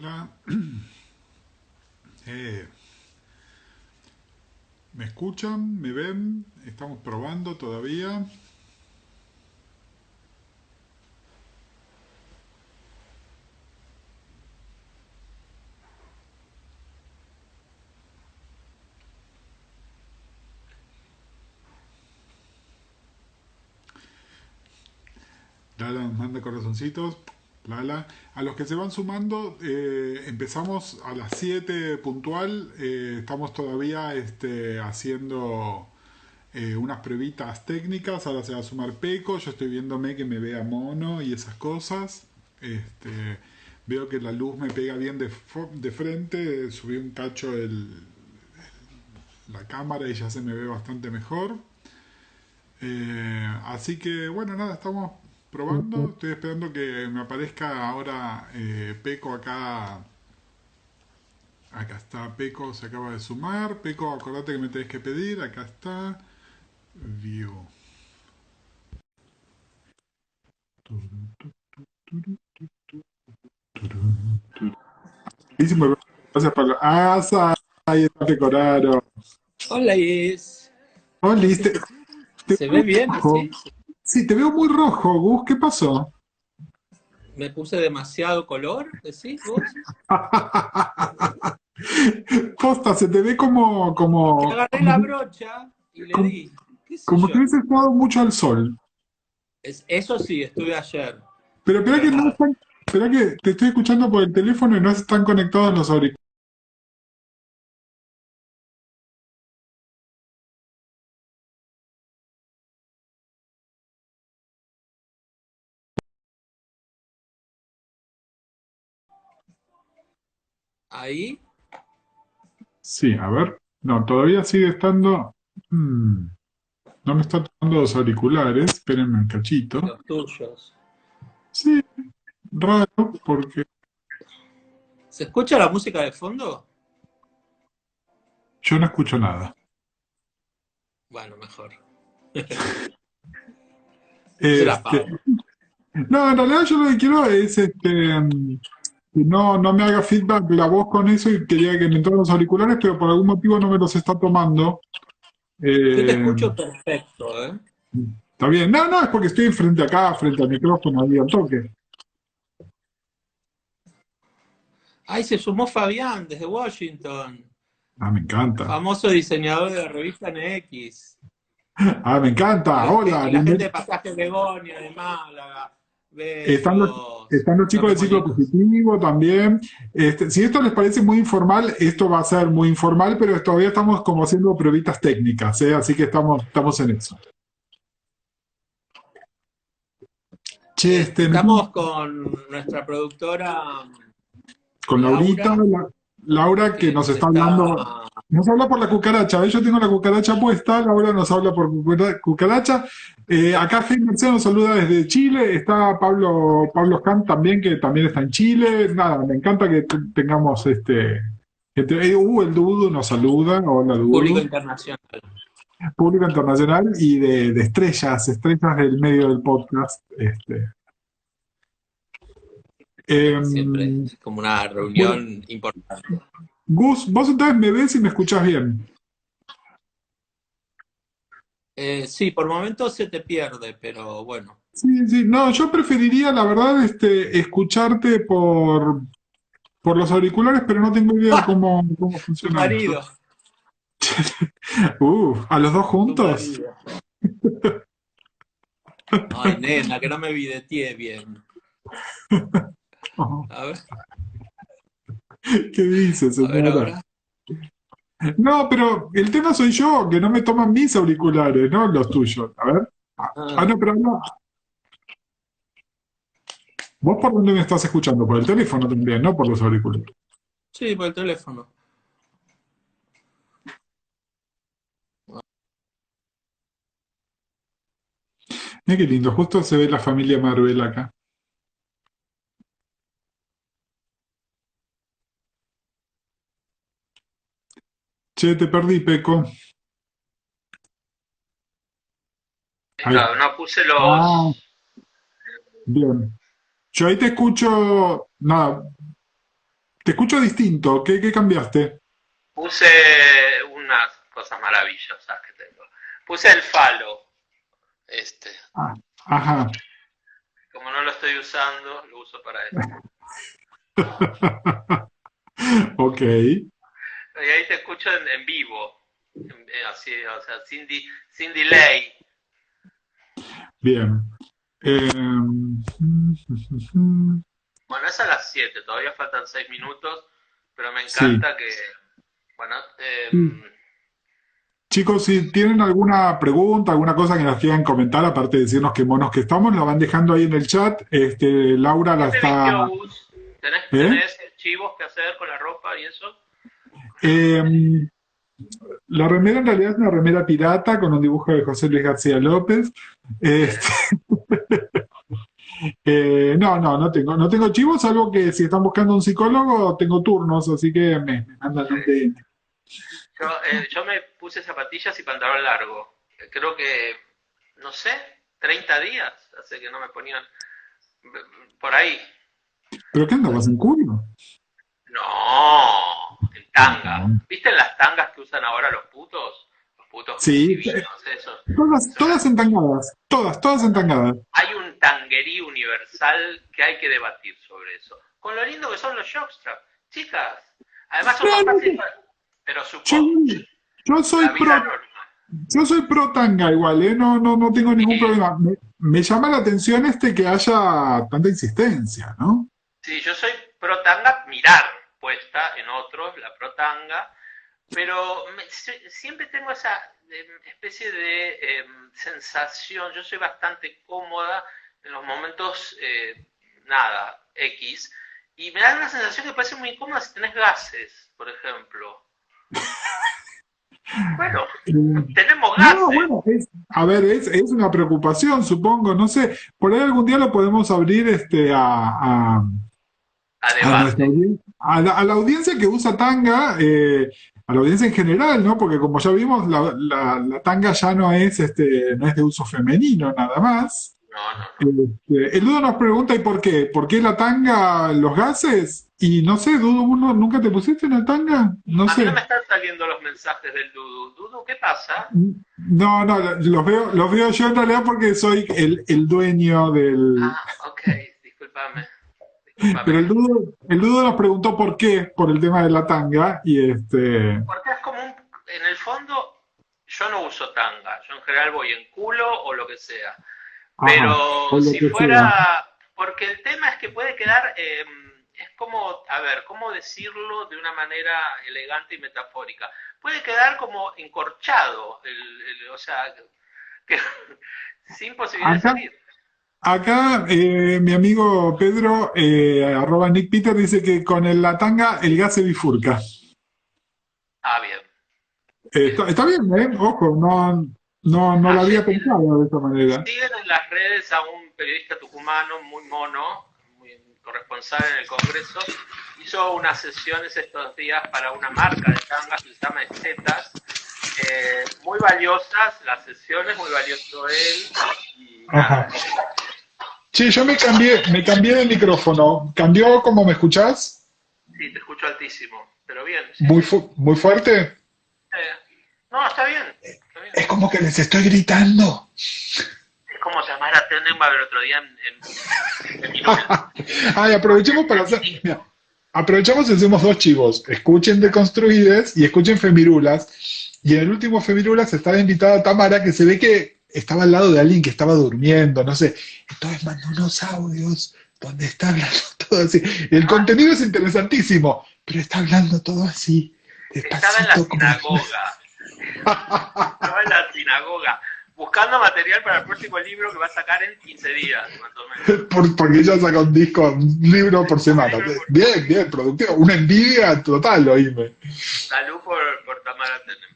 Hola. Eh, ¿Me escuchan? ¿Me ven? Estamos probando todavía. Lala nos manda corazoncitos. Lala. A los que se van sumando, empezamos a las 7 puntual. Estamos todavía haciendo unas pruebitas técnicas. Ahora se va a sumar Peco. Yo estoy viéndome que me vea mono y esas cosas. Veo que la luz me pega bien de frente. Subí un cacho la cámara y ya se me ve bastante mejor. Así que bueno, nada, estamos probando. Estoy esperando que me aparezca ahora Peco acá. Acá está, Peco se acaba de sumar. Peco, acordate que me tenés que pedir. Acá está. View. Buenísimo. Gracias, Pablo. Ahí está Pecoraro. Hola, Is. Oh, listo. Te ¿Se ve veo bien rojo. así? Sí, te veo muy rojo, Gus. ¿Qué pasó? ¿Me puse demasiado color? ¿Decís vos? Posta, se te ve Es que agarré la brocha y le como, di. ¿Qué sé como que yo? hubiese estado mucho al sol. Eso sí, estuve ayer. Pero espera Pero que no nada. están, espera que te estoy escuchando por el teléfono y no están conectados los auriculares. Ahí, Sí, a ver. No, todavía sigue estando. No me está tocando los auriculares. Espérenme un cachito. los tuyos. Sí, raro, porque ¿Se escucha la música de fondo? yo no escucho nada. Bueno, mejor. Yo la Este, apago. no, en realidad yo lo que quiero es que no me haga feedback la voz con eso y quería que me entraran los auriculares, pero por algún motivo no me los está tomando. Yo te Eh, escucho perfecto, ¿eh? Está bien. No, no, es porque estoy frente acá, frente al micrófono, ahí al toque. Ay, se sumó Fabián desde Washington. Ah, me encanta. Famoso diseñador de la revista NX. Ah, me encanta. Hola, Y la gente de Pasaje Begonia, de Málaga. Están los, Besos. están los Los chicos del ciclo remolinos. positivo también. Si esto les parece muy informal, esto va a ser muy informal, pero todavía estamos como haciendo pruebitas técnicas, ¿eh? Así que estamos en eso. Che, Estamos con nuestra productora con Laurita, Laura, Laura que que nos nos está está... hablando, nos habla por la cucaracha. Yo tengo la cucaracha puesta, Laura nos habla por cucaracha. Acá Jaime Marcelo nos saluda desde Chile, está Pablo Kant también, que también está en Chile. Nada, me encanta que tengamos el Dudu nos saluda, hola Público Dudu, internacional. público internacional y de estrellas del medio del podcast. Siempre Em, es como una bueno, reunión importante. Gus, vos entonces me ves y me escuchás bien. Sí, por momentos se te pierde, pero bueno. Sí, sí, no, yo preferiría, la verdad, escucharte por los auriculares, pero no tengo idea ¡Ah! cómo Tu funciona esto. marido, ¿A los dos tu juntos? marido. Ay, nena, que no me videteé bien. Oh, A ver, ¿qué dice, a ver señora? ahora. No, pero el tema soy yo, que no me toman mis auriculares, no los tuyos. A ver. Ah, No, pero no. ¿Vos por dónde me estás escuchando? Por el teléfono también, no por los auriculares. sí, por el teléfono. Mira qué lindo, justo se ve la familia Marvel acá. Che, te perdí, Peco. Ahí. Claro, no puse Ah, los... bien. Yo ahí te escucho, nada, Te escucho distinto. ¿Qué cambiaste? Puse unas cosas maravillosas que tengo. Puse el falo, este. Ah, ajá. Como no lo estoy usando, lo uso para esto. Ok, Y ahí te escucho en vivo, así, o sea, sin delay. bien. Eh, Bueno, es a las 7, todavía faltan 6 minutos, pero me sí. encanta que, bueno, Chicos, si tienen alguna pregunta, alguna cosa que nos quieran comentar, aparte de decirnos qué monos que estamos, la van dejando ahí en el chat. Laura la ¿qué te está. vistió Gus? ¿Eh? ¿Tenés chivos que hacer con la ropa y eso? Eh, la remera en realidad es una remera pirata con un dibujo de José Luis García López. Este, Bien. no tengo chivos, salvo que si están buscando un psicólogo, tengo turnos, así que me mandan Sí. un DM. Yo me puse zapatillas y pantalón largo. Creo que, no sé, 30 días hace que no me ponían por ahí. ¿Pero qué andabas en culo? No, en tanga. No. ¿Viste las tangas que usan ahora los putos? Los putos Sí, divinos, esos. Es todas una- entangadas, todas entangadas. Hay un tanguerí universal que hay que debatir sobre eso. Con lo lindo que son los jockstrap. Chicas, además son No, más no, fáciles para... Pero yo, yo soy la vida pro, normal. yo soy pro tanga igual, ¿eh? No tengo ningún Sí, problema. Me llama la atención que haya tanta insistencia, ¿no? sí, yo soy pro tanga, mirar puesta en otros, la pro tanga, pero siempre tengo esa especie de sensación, yo soy bastante cómoda en los momentos, nada, X, y me da una sensación que parece muy incómoda si tenés gases, por ejemplo. Bueno, Eh, tenemos no, gases, bueno, a ver, es una preocupación, supongo, no sé. Por ahí algún día lo podemos abrir a a nuestra debate. audiencia, a la audiencia que usa tanga, a la audiencia en general, ¿no? Porque como ya vimos, la tanga ya no es de uso femenino nada más. No, no, no. El Dudo nos pregunta, ¿y por qué? ¿Por qué la tanga, los gases? Y no sé, Dudo, ¿uno nunca te pusiste una tanga? No A mí no me sé. están saliendo los mensajes del Dudu. Dudu, ¿qué pasa? No, los veo yo en realidad porque soy el dueño del. Ah, ok, discúlpame, discúlpame. Pero el Dudo nos preguntó por qué, por el tema de la tanga, y Porque es como en el fondo, yo no uso tanga, yo en general voy en culo o lo que sea. ajá, o Pero lo si que sea. fuera, porque el tema es que puede quedar, es como, a ver, ¿cómo decirlo de una manera elegante y metafórica? Puede quedar como encorchado, o sea, que, sin posibilidad de Acá, salir. acá, mi amigo Pedro, @Nick Peter, dice que con la tanga el gas se bifurca. Ah, bien, bien. Está bien, ¿eh? Ojo, no lo había Ayer, pensado de esta manera. siguen en las redes a un periodista tucumano muy mono, muy corresponsal en el Congreso. Hizo unas sesiones estos días para una marca de tangas que se llama Estetas. Muy valiosas las sesiones, muy valioso él. Y Ajá. nada, Sí, yo me cambié de micrófono. ¿Cambió como me escuchás? sí, te escucho altísimo. Pero bien, sí, Muy, sí. muy fuerte. No, está bien, está bien. Es como que les estoy gritando. Es como llamar a Tenenbaum el otro día en Minúsculas. Ay, aprovechemos para hacer. Mira, aprovechamos y hacemos dos chivos. Escuchen Deconstruides y escuchen Femirulas. Y en el último Femirulas estaba invitada Tamara, que se ve que estaba al lado de alguien que estaba durmiendo, no sé. Entonces mandó unos audios donde está hablando todo así. El Ah, contenido es interesantísimo, pero está hablando todo así, estaba en la despacito, como. sinagoga. Estaba en la sinagoga buscando material para el próximo libro que va a sacar en 15 días, más o menos. Porque ella saca un disco, un libro por Un semana. libro por Bien, bien, productivo. Una envidia total, oíme. salud por Tamara Tenenbaum.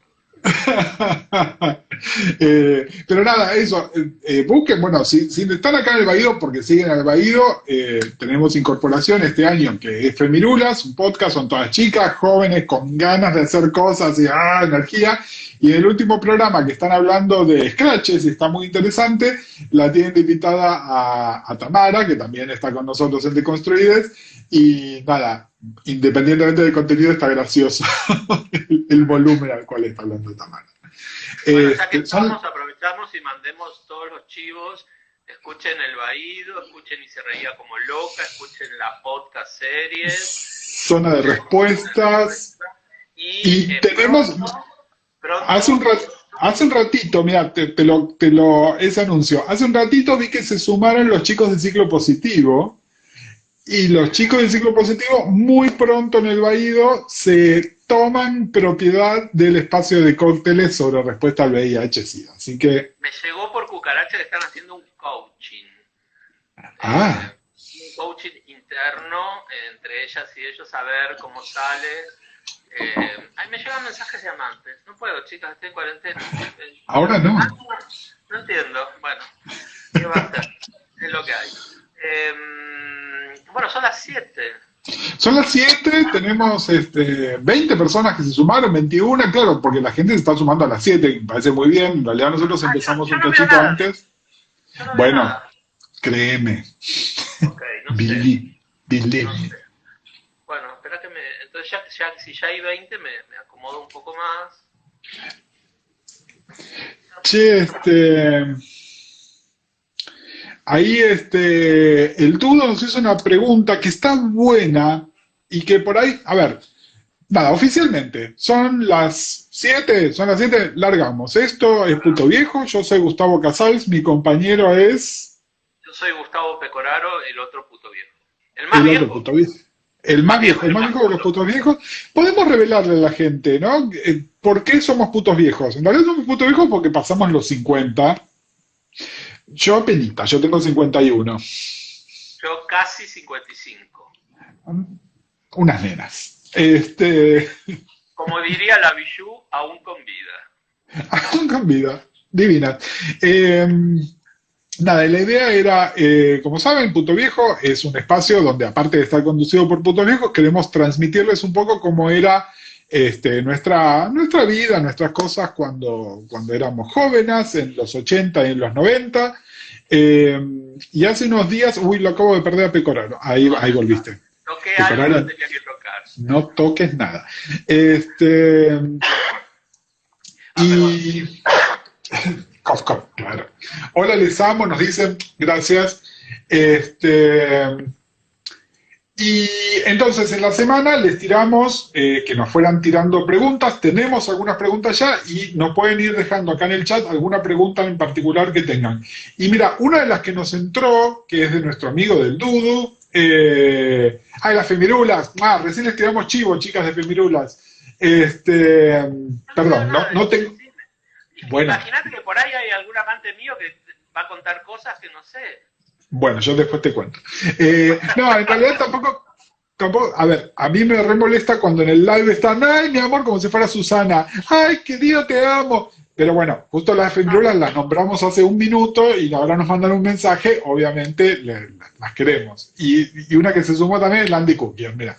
Pero nada, eso. Busquen, bueno, si están acá en el Baído, porque siguen al Baído, tenemos incorporación este año, que es Femirulas, un podcast, son todas chicas, jóvenes, con ganas de hacer cosas y energía. Y en el último programa que están hablando de Scratches, y está muy interesante, la tienen de invitada a Tamara, que también está con nosotros en Deconstruides. Y nada, independientemente del contenido, está gracioso el volumen al cual está hablando Tamara. Bueno, ya que Son, estamos, aprovechamos y mandemos todos los chivos. Escuchen El Baído, escuchen Y se reía como loca, escuchen la podcast series. zona de respuestas. Y Y tenemos, hace un, pronto, rat- hace un ratito, mira, ese anuncio, hace un ratito vi que se sumaron los chicos de ciclo positivo. Y los chicos del ciclo positivo, muy pronto en el Baído, se toman propiedad del espacio de cócteles sobre respuesta al VIH-Sida. Así que, me llegó por cucaracha que están haciendo un coaching. ah, Un coaching interno entre ellas y ellos a ver cómo sale. Ay, me llegan mensajes de amantes. No puedo, chicas, estoy en cuarentena. ahora no. No entiendo. Bueno, ¿qué va a hacer? Es lo que hay. Bueno, son las 7. Son las 7, tenemos 20 personas que se sumaron, 21, claro, porque la gente se está sumando a las 7, me parece muy bien. En realidad nosotros empezamos Yo un no veo cachito nada. antes. Yo no veo Bueno, nada. créeme, Ok, no sé. believe No me. sé. Bueno, espera que me. Entonces, si ya hay 20, me acomodo un poco más. Che, ahí el Dudo nos hizo una pregunta que está buena y que por ahí, a ver, nada, oficialmente, son las 7, largamos. Esto es Puto Viejo, yo soy Gustavo Casals, mi compañero es Yo soy Gustavo Pecoraro, el otro puto viejo. El más el otro viejo. puto viejo. El más viejo, el más viejo de los putos viejos. Podemos revelarle a la gente, ¿no? ¿Por qué somos putos viejos? En realidad somos putos viejos porque pasamos los 50. Yo penita, yo tengo 51. Yo casi 55. Unas nenas. Como diría la Bijou, aún con vida. Aún con vida. Divina. Eh, Nada, la idea era, como saben, Puto Viejo es un espacio donde, aparte de estar conducido por Putos Viejos, queremos transmitirles un poco cómo era nuestra vida, nuestras cosas cuando éramos jóvenes, en los 80 y en los 90. Y hace unos días, uy, lo acabo de perder a Pecoraro. Ahí volviste. Toqué algo que Pecoraro, no tenía que tocar. no toques nada. Perdón. Y cof, cof, claro. Hola, les amo, nos dicen, gracias. Y entonces en la semana les tiramos que nos fueran tirando preguntas. Tenemos algunas preguntas ya y nos pueden ir dejando acá en el chat alguna pregunta en particular que tengan. Y mira, una de las que nos entró, que es de nuestro amigo del Dudu, las Femirulas. Recién les tiramos chivo, chicas de Femirulas. Perdón, no tengo. Bueno. Imagínate que por ahí hay algún amante mío que va a contar cosas que no sé. Bueno, yo después te cuento. No, en realidad tampoco, a ver, a mí me re molesta cuando en el live están, ay, mi amor, como si fuera Susana, ay, querido, te amo. Pero bueno, justo las Femirulas las nombramos hace un minuto y ahora nos mandan un mensaje, obviamente las queremos. Y una que se sumó también es Landy Cookie, mira.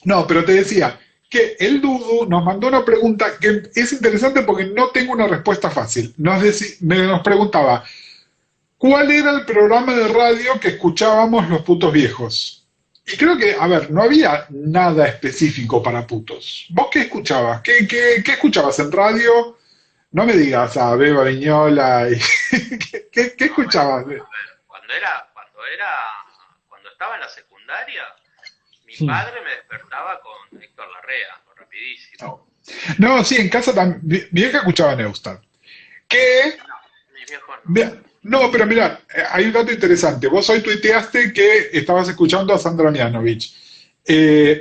No, pero te decía que el Dudu nos mandó una pregunta que es interesante porque no tengo una respuesta fácil. Nos preguntaba, ¿cuál era el programa de radio que escuchábamos los putos viejos? Y creo que, a ver, no había nada específico para putos. ¿Vos qué escuchabas? ¿Qué escuchabas en radio? No me digas a Beba Viñola y... ¿Qué escuchabas? A ver, cuando estaba en la secundaria, mi padre me despertaba con Héctor Larrea, rapidísimo. No, sí, en casa también. Mi vieja escuchaba Neustad. ¿Qué? No, mis viejos no. No, pero mira, hay un dato interesante. Vos hoy tuiteaste que estabas escuchando a Sandra Mianovich.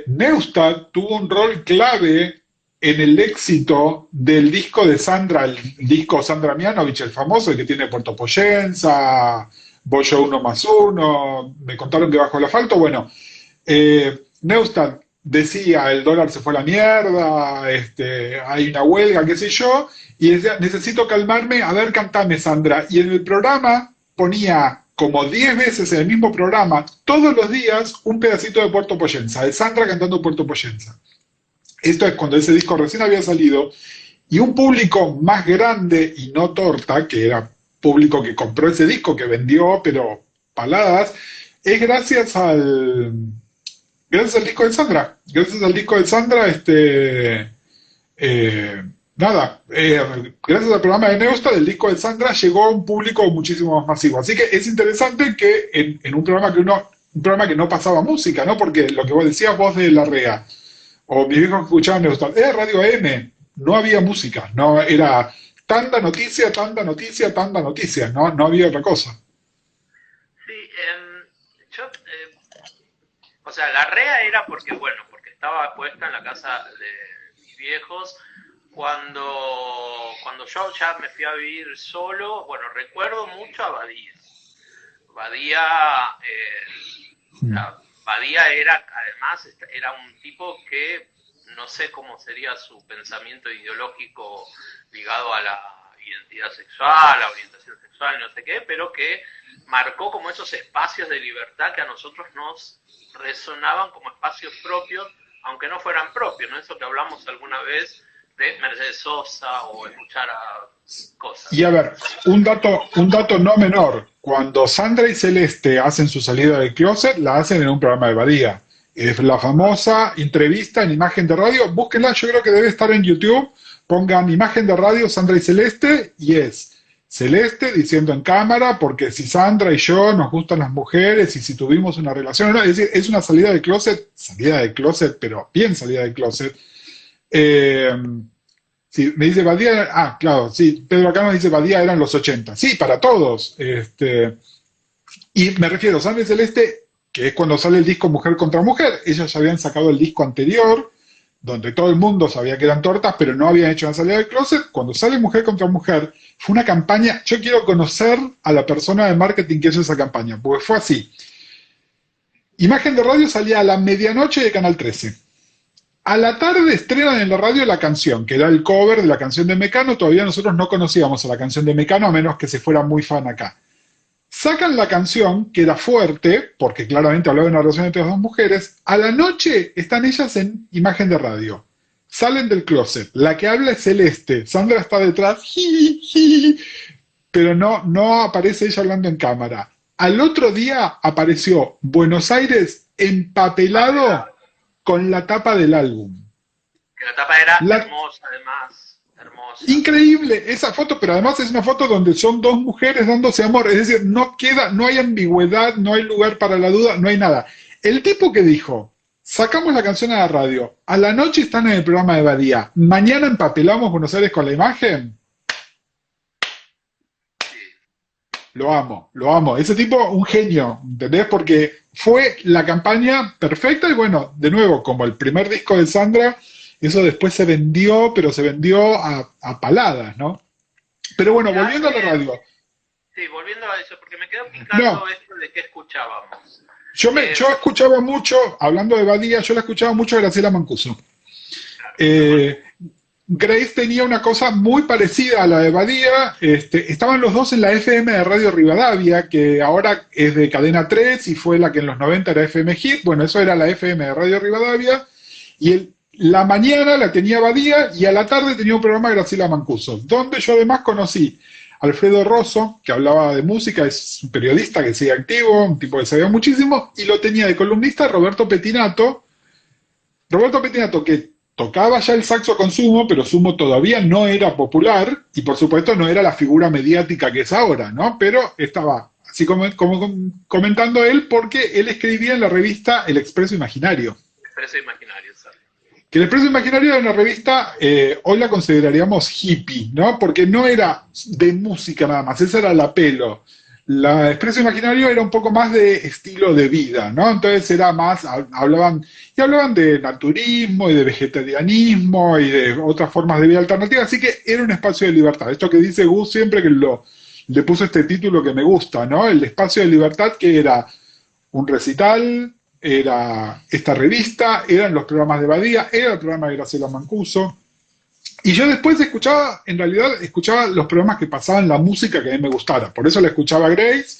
Neustad tuvo un rol clave en el éxito del disco de Sandra, el disco Sandra Mianovich, el famoso, el que tiene Puerto Poyenza, Bollo 1+1, me contaron que bajo el asfalto. Bueno, Neustad decía, el dólar se fue a la mierda, hay una huelga, qué sé yo, y decía, necesito calmarme, a ver, cantame, Sandra. Y en el programa ponía como 10 veces en el mismo programa, todos los días, un pedacito de Puerto Poyenza, de Sandra cantando Puerto Poyenza. Esto es cuando ese disco recién había salido, y un público más grande y no torta, que era público que compró ese disco, que vendió, pero paladas, es gracias al disco de Sandra. Gracias al disco de Sandra, nada, gracias al programa de Neusta, del disco de Sandra, llegó a un público muchísimo más masivo. Así que es interesante que en un programa que no pasaba música, ¿no? Porque lo que vos decías vos de La Rea, o mis viejos que escuchaban Neusta, era Radio M, no había música, no era tanta noticia, tanta noticia, tanta noticia, no había otra cosa. Sí, yo, o sea, la REA era porque, bueno, porque estaba puesta en la casa de mis viejos. Cuando yo ya me fui a vivir solo, bueno, recuerdo mucho a Badía. Badía, Mm. Badía era, además, era un tipo que no sé cómo sería su pensamiento ideológico ligado a la identidad sexual, a orientación sexual, no sé qué, pero que marcó como esos espacios de libertad que a nosotros nos resonaban como espacios propios, aunque no fueran propios, ¿no? Eso que hablamos alguna vez de Mercedes Sosa o escuchar a Y a cosas. ver, un dato no menor. Cuando Sandra y Celeste hacen su salida del closet, la hacen en un programa de Badía. Es la famosa entrevista en imagen de radio. Búsquenla, yo creo que debe estar en YouTube. Pongan imagen de radio Sandra y Celeste y es Celeste diciendo en cámara, porque si Sandra y yo nos gustan las mujeres y si tuvimos una relación o no, es decir, es una salida del closet, pero bien salida del closet. Eh, Sí, me dice Badía, claro, sí, Pedro acá nos dice Badía eran los 80. Sí, para todos. Y me refiero a Sandra y Celeste, que es cuando sale el disco Mujer contra Mujer. Ellas ya habían sacado el disco anterior, donde todo el mundo sabía que eran tortas, pero no habían hecho una salida del closet. Cuando sale Mujer contra Mujer, fue una campaña. Yo quiero conocer a la persona de marketing que hizo esa campaña, porque fue así. Imagen de radio salía a la medianoche de Canal 13. A la tarde estrenan en la radio la canción, que era el cover de la canción de Mecano. Todavía nosotros no conocíamos a la canción de Mecano, a menos que se fuera muy fan acá. Sacan la canción, que era fuerte, porque claramente hablaba de una relación entre las dos mujeres. A la noche están ellas en imagen de radio. Salen del closet. La que habla es Celeste. Sandra está detrás, pero no aparece ella hablando en cámara. Al otro día apareció Buenos Aires empapelado Papelado. con la tapa del álbum. Que la tapa era La hermosa, además, hermosa. Increíble esa foto, pero además es una foto donde son dos mujeres dándose amor, es decir, no hay ambigüedad, no hay lugar para la duda, no hay nada. El tipo que dijo, sacamos la canción a la radio, a la noche están en el programa de Badía, mañana empapelamos Buenos Aires con la imagen, Sí. lo amo. Ese tipo, un genio, ¿entendés? Porque fue la campaña perfecta y bueno, de nuevo, como el primer disco de Sandra, eso después se vendió, pero se vendió a paladas, ¿no? Pero bueno, Mirá, volviendo a la radio. sí, volviendo a eso, porque me quedó No, picando esto de que escuchábamos. yo Eh, escuchaba mucho, hablando de Badía, yo la escuchaba mucho a Graciela Mancuso. la man- Eh, Grace tenía una cosa muy parecida a la de Badía. Estaban los dos en la FM de Radio Rivadavia, que ahora es de Cadena 3 y fue la que en los 90 era FM Hit. Bueno, eso era la FM de Radio Rivadavia. Y la mañana la tenía Badía y a la tarde tenía un programa de Graciela Mancuso, donde yo además conocí a Alfredo Rosso, que hablaba de música, es un periodista que sigue activo, un tipo que sabía muchísimo, y lo tenía de columnista Roberto Petinato, que tocaba ya el saxo con Sumo, pero Sumo todavía no era popular y por supuesto no era la figura mediática que es ahora, ¿no? Pero estaba así como comentando él porque él escribía en la revista El Expreso Imaginario. Expreso imaginario, ¿sabes? Que el Expreso Imaginario era una revista, hoy la consideraríamos hippie, ¿no? Porque no era de música nada más, ese era el apelo. La Expreso Imaginario era un poco más de estilo de vida, ¿no? Entonces era más, hablaban de naturismo y de vegetarianismo y de otras formas de vida alternativa, así que era un espacio de libertad. Esto que dice Gus siempre que le puso este título que me gusta, ¿no? El espacio de libertad que era un recital, era esta revista, eran los programas de Badía, era el programa de Graciela Mancuso. Y yo después escuchaba, en realidad, escuchaba los programas que pasaban la música que a mí me gustara. Por eso la escuchaba Grace,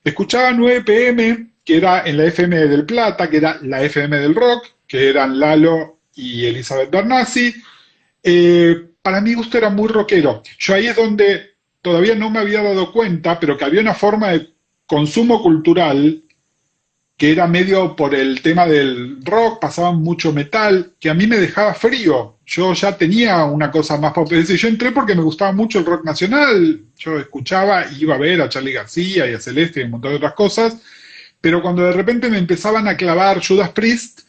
escuchaba 9PM, que era en la FM del Plata, que era la FM del rock, que eran Lalo y Elizabeth Bernassi. Para mi gusto era muy rockero. Yo ahí es donde todavía no me había dado cuenta, pero que había una forma de consumo cultural que era medio por el tema del rock, pasaban mucho metal, que a mí me dejaba frío. Yo ya tenía una cosa más pop. Es decir, yo entré porque me gustaba mucho el rock nacional, yo escuchaba, iba a ver a Charly García y a Celeste y un montón de otras cosas, pero cuando de repente me empezaban a clavar Judas Priest,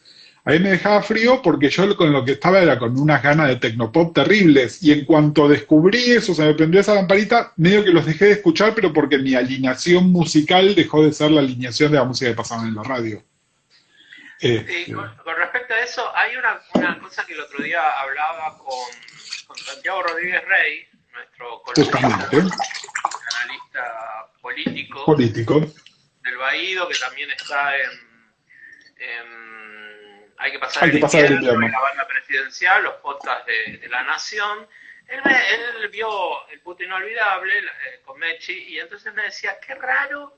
a mí me dejaba frío porque yo con lo que estaba era con unas ganas de tecnopop terribles. Y en cuanto descubrí eso, se me prendió esa lamparita, medio que los dejé de escuchar, pero porque mi alineación musical dejó de ser la alineación de la música que pasaban en la radio. Sí, con respecto a eso, hay una cosa que el otro día hablaba con Santiago Rodríguez Rey, nuestro columnista, analista político del Baído, que también está en Hay que pasar el invierno, la banda presidencial, los podcasts de La Nación. Él vio El Puto Inolvidable con Mechi, y entonces me decía, qué raro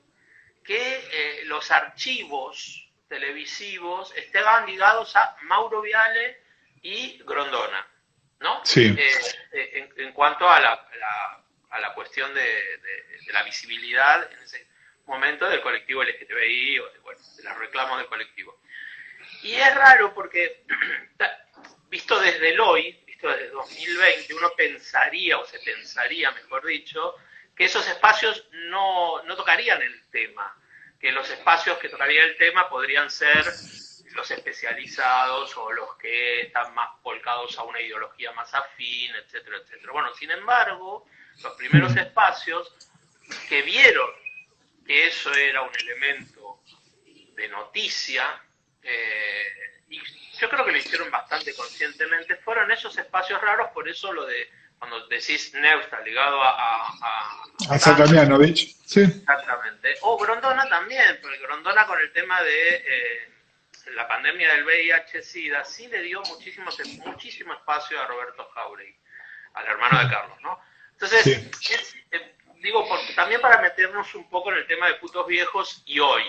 que los archivos televisivos estaban ligados a Mauro Viale y Grondona, ¿no? Sí. En cuanto a la cuestión de la visibilidad en ese momento del colectivo LGTBI, o de los reclamos del colectivo. Y es raro porque, visto desde el hoy, visto desde 2020, uno pensaría, o se pensaría, mejor dicho, que esos espacios no tocarían el tema, que los espacios que tocarían el tema podrían ser los especializados o los que están más volcados a una ideología más afín, etcétera, etcétera. Bueno, sin embargo, los primeros espacios que vieron que eso era un elemento de noticia, y yo creo que lo hicieron bastante conscientemente, fueron esos espacios raros. Por eso lo de, cuando decís Neusta ligado a Satamianovich, sí. Exactamente. O Grondona también, porque Grondona con el tema de la pandemia del VIH-Sida sí le dio muchísimo espacio a Roberto Jauregui, al hermano de Carlos, ¿no? Entonces, sí. Digo, también para meternos un poco en el tema de putos viejos y hoy,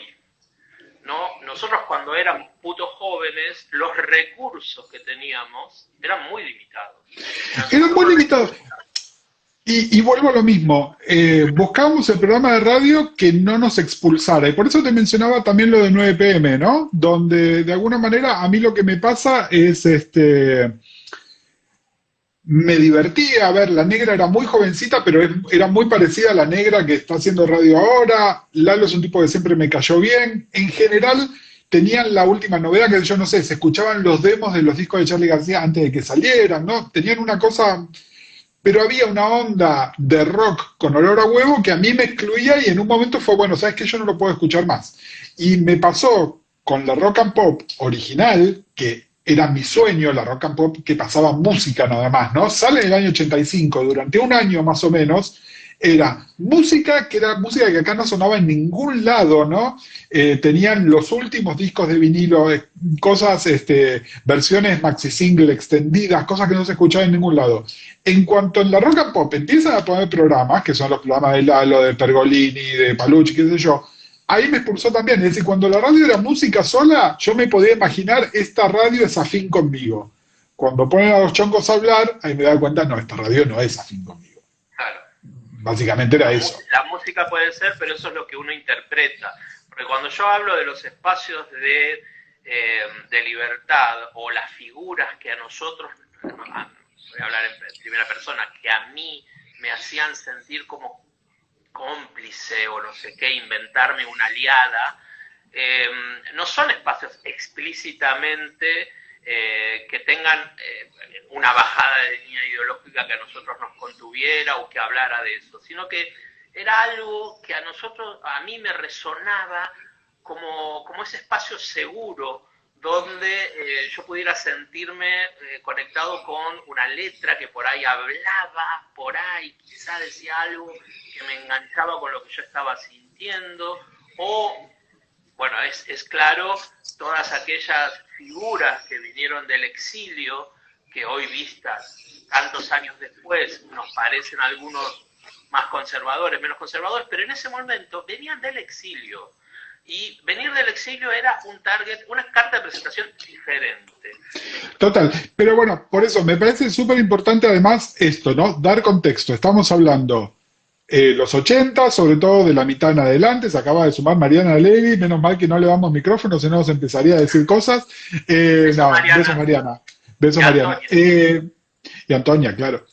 ¿no? Nosotros cuando éramos putos jóvenes, los recursos que teníamos eran muy limitados. Eran muy limitados. Y vuelvo a lo mismo, buscábamos el programa de radio que no nos expulsara, y por eso te mencionaba también lo de 9pm, ¿no? Donde de alguna manera a mí lo que me pasa es, me divertía, a ver, la negra era muy jovencita, pero era muy parecida a la negra que está haciendo radio ahora. Lalo es un tipo que siempre me cayó bien. En general tenían la última novedad, que yo no sé, se escuchaban los demos de los discos de Charly García antes de que salieran, ¿no? Tenían una cosa, pero había una onda de rock con olor a huevo que a mí me excluía, y en un momento fue, bueno, ¿sabes qué? Yo no lo puedo escuchar más. Y me pasó con la rock and pop original, que era mi sueño, la rock and pop que pasaba música nada más, ¿no? Sale en el año 85, durante un año más o menos, era música que acá no sonaba en ningún lado, ¿no? Tenían los últimos discos de vinilo, cosas, versiones maxi single extendidas, cosas que no se escuchaban en ningún lado. En cuanto en la rock and pop empiezan a poner programas, que son los programas de Lalo, de Pergolini, de Palucci, qué sé yo, ahí me expulsó también. Es decir, cuando la radio era música sola, yo me podía imaginar, esta radio es afín conmigo. Cuando ponen a los chongos a hablar, ahí me da cuenta, no, esta radio no es afín conmigo. Claro. Básicamente era eso. La música puede ser, pero eso es lo que uno interpreta. Porque cuando yo hablo de los espacios de libertad, o las figuras que a nosotros, voy a hablar en primera persona, que a mí me hacían sentir como cómplice o no sé qué, inventarme una aliada, no son espacios explícitamente que tengan una bajada de línea ideológica que a nosotros nos contuviera o que hablara de eso, sino que era algo que a mí me resonaba como ese espacio seguro donde yo pudiera sentirme conectado con una letra que por ahí hablaba, por ahí quizá decía algo que me enganchaba con lo que yo estaba sintiendo, o, bueno, es claro, todas aquellas figuras que vinieron del exilio, que hoy vistas tantos años después nos parecen algunos más conservadores, menos conservadores, pero en ese momento venían del exilio. Y venir del exilio era un target, una carta de presentación diferente. Total, pero bueno, por eso me parece súper importante además esto, ¿no? Dar contexto. Estamos hablando los 80, sobre todo de la mitad en adelante. Se acaba de sumar Mariana Levy, menos mal que no le damos micrófono, si no nos empezaría a decir cosas. Beso No, besos Mariana Mariana, y besos Mariana. Antonia. Y Antonia, claro.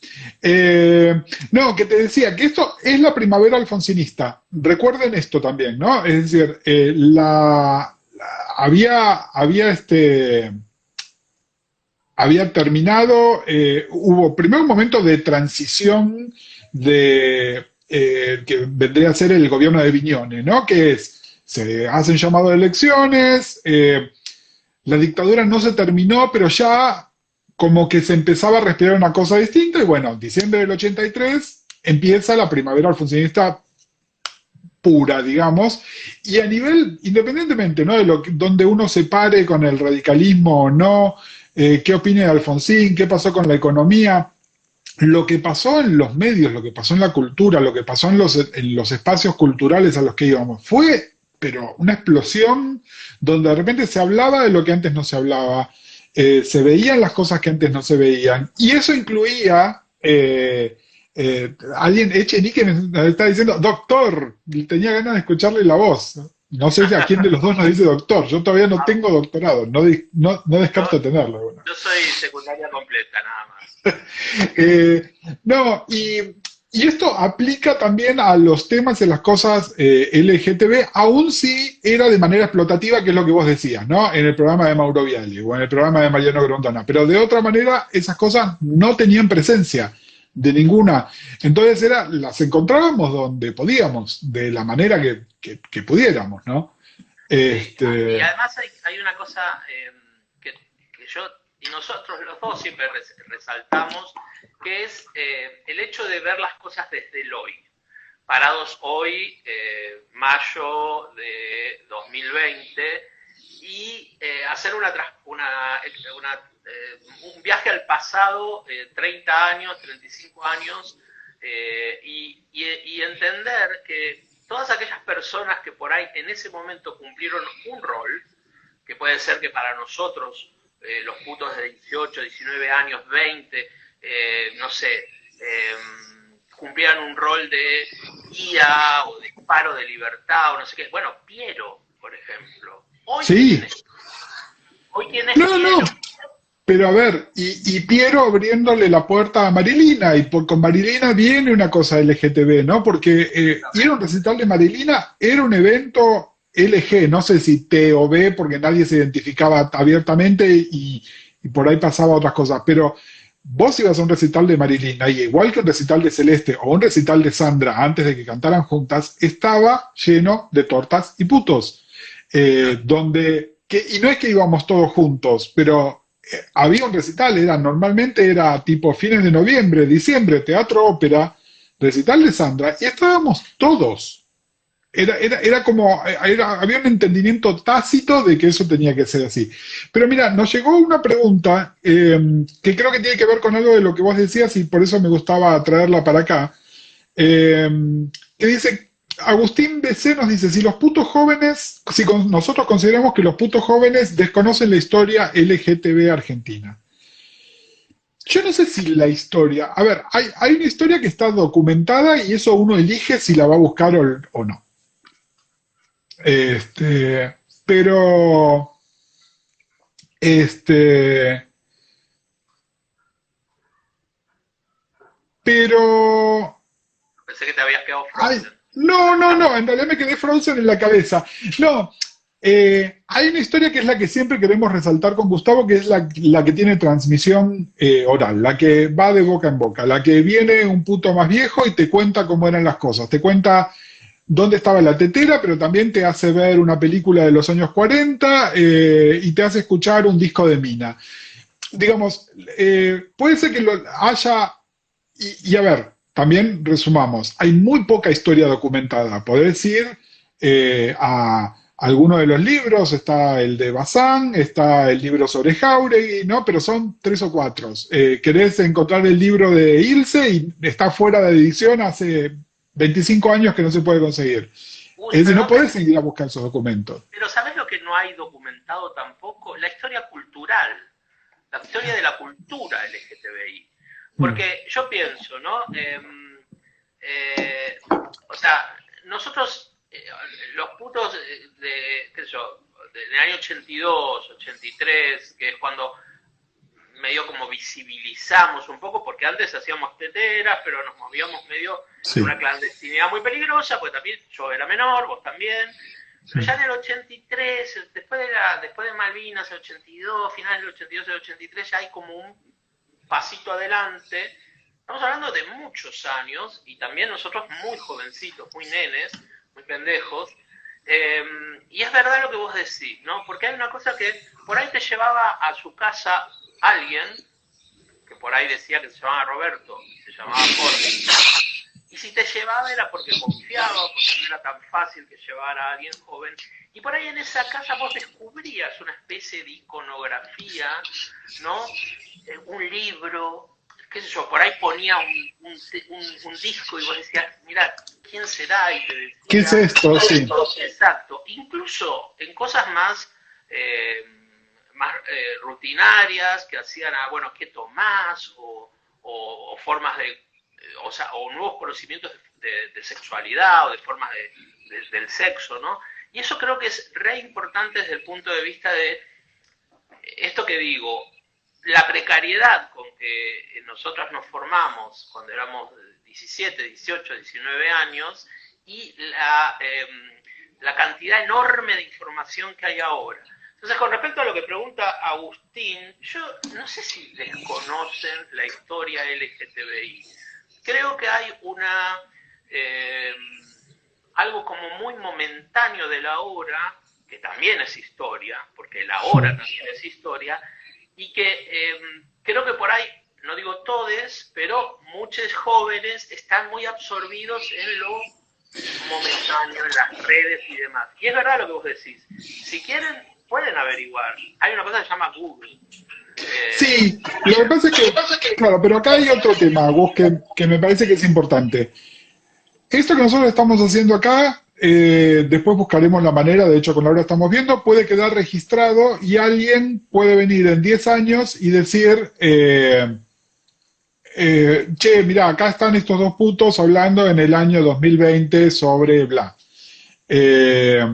No, que te decía que esto es la primavera alfonsinista. Recuerden esto también, ¿no? Es decir, había terminado, hubo primero un momento de transición de que vendría a ser el gobierno de Viñone, ¿no? Que es, se hacen llamado de elecciones, la dictadura no se terminó, pero ya como que se empezaba a respirar una cosa distinta, y bueno, diciembre del 83 empieza la primavera alfonsinista pura, digamos, y a nivel, independientemente, ¿no? De donde uno se pare con el radicalismo o no, qué opine de Alfonsín, qué pasó con la economía, lo que pasó en los medios, lo que pasó en la cultura, lo que pasó en los espacios culturales a los que íbamos, fue, pero una explosión donde de repente se hablaba de lo que antes no se hablaba, se veían las cosas que antes no se veían, y eso incluía... alguien, Echenique me está diciendo, doctor, tenía ganas de escucharle la voz. No sé a quién de los dos nos dice doctor. Yo todavía no tengo doctorado, no descarto Yo, tenerlo. Bueno. yo soy secundaria completa, nada más. No, y esto aplica también a los temas y las cosas LGTB, aun si era de manera explotativa, que es lo que vos decías, ¿no? En el programa de Mauro Viale o en el programa de Mariano Grondona. Pero de otra manera, esas cosas no tenían presencia de ninguna. Entonces las encontrábamos donde podíamos, de la manera que pudiéramos, ¿no? Sí. Y Este, además hay una cosa que yo y nosotros los dos siempre resaltamos, que es el hecho de ver las cosas desde el hoy. Parados hoy, mayo de 2020, y hacer un viaje al pasado, 30 años, 35 años, y entender que todas aquellas personas que por ahí en ese momento cumplieron un rol, que puede ser que para nosotros, los putos de 18, 19 años, 20, no sé, cumplieran un rol de guía o de paro de libertad o no sé qué. Bueno, Piero, por ejemplo. sí, Hoy quién es no, no, Piero. pero a ver, y Piero abriéndole la puerta a Marilina, y con Marilina viene una cosa LGTB, ¿no? Porque ir a un recital de Marilina era un evento LG, no sé si T o B, porque nadie se identificaba abiertamente y por ahí pasaba otras cosas, pero vos ibas a un recital de Marilina, y igual que un recital de Celeste o un recital de Sandra, antes de que cantaran juntas, estaba lleno de tortas y putos, y no es que íbamos todos juntos, pero había un recital, normalmente era tipo fines de noviembre, diciembre, teatro ópera, recital de Sandra, y estábamos todos. Era como, había un entendimiento tácito de que eso tenía que ser así. Pero mira, nos llegó una pregunta que creo que tiene que ver con algo de lo que vos decías, y por eso me gustaba traerla para acá, eh, que dice, Agustín BC nos dice, si los putos jóvenes, nosotros consideramos que los putos jóvenes desconocen la historia LGTB argentina. Yo no sé si la historia, a ver, hay una historia que está documentada y eso uno elige si la va a buscar o no. Este, pero, este, pero Pensé que te habías quedado ay, frozen. no, en realidad me quedé frozen en la cabeza. No, hay una historia que es la que siempre queremos resaltar con Gustavo, que es la que tiene transmisión oral, la que va de boca en boca, la que viene un puto más viejo y te cuenta cómo eran las cosas, te cuenta dónde estaba la tetera, pero también te hace ver una película de los años 40 y te hace escuchar un disco de Mina. Digamos, puede ser que lo haya, y a ver, también resumamos, hay muy poca historia documentada. Podés ir a alguno de los libros, está el de Bazán, está el libro sobre Jauregui, ¿no? Pero son 3 o 4. Querés encontrar el libro de Ilse y está fuera de edición hace 25 años que no se puede conseguir. Uy, Es decir, no perdón, podés ir a buscar esos documentos. pero ¿sabes lo que no hay documentado tampoco? La historia cultural, la historia de la cultura LGTBI. Mm. Porque yo pienso, ¿no? o sea, nosotros, los putos qué sé yo, del año 82, 83, que es cuando medio como visibilizamos un poco, porque antes hacíamos teteras, pero nos movíamos medio Sí. en una clandestinidad muy peligrosa, pues también yo era menor, vos también. Pero ya en el 83, después de Malvinas, el 82, finales del 82, el 83, ya hay como un pasito adelante. Estamos hablando de muchos años, y también nosotros muy jovencitos, muy nenes, muy pendejos. Y es verdad lo que vos decís, ¿no? Porque hay una cosa que por ahí te llevaba a su casa alguien, que por ahí decía que se llamaba Roberto, se llamaba Jorge, y si te llevaba era porque confiaba, porque no era tan fácil que llevara a alguien joven, y por ahí en esa casa vos descubrías una especie de iconografía, ¿no? Un libro, qué sé yo, por ahí ponía un disco y vos decías, mira, ¿quién será? Y te ¿Qué es decía, esto? Sí. exacto, incluso en cosas más rutinarias que hacían, bueno, ¿qué tomás? O formas o sea, o nuevos conocimientos de sexualidad o de formas del sexo, ¿no? Y eso creo que es re importante desde el punto de vista de esto que digo, la precariedad con que nosotros nos formamos cuando éramos 17, 18, 19 años y la cantidad enorme de información que hay ahora. Entonces, con respecto a lo que pregunta Agustín, yo no sé si desconocen la historia LGTBI. Creo que hay eh, algo como muy momentáneo de la hora, que también es historia, porque la hora también es historia, y que creo que por ahí, no digo todes, pero muchos jóvenes están muy absorbidos en lo momentáneo, en las redes y demás. Y es verdad lo que vos decís. Si quieren, pueden averiguar. Hay una cosa que se llama Google. Sí, lo que pasa es que, claro, pero acá hay otro tema, Gus, que me parece que es importante. Esto que nosotros estamos haciendo acá, después buscaremos la manera, de hecho con Laura estamos viendo, puede quedar registrado y alguien puede venir en 10 años y decir, che, mira, acá están estos dos putos hablando en el año 2020 sobre bla. Eh,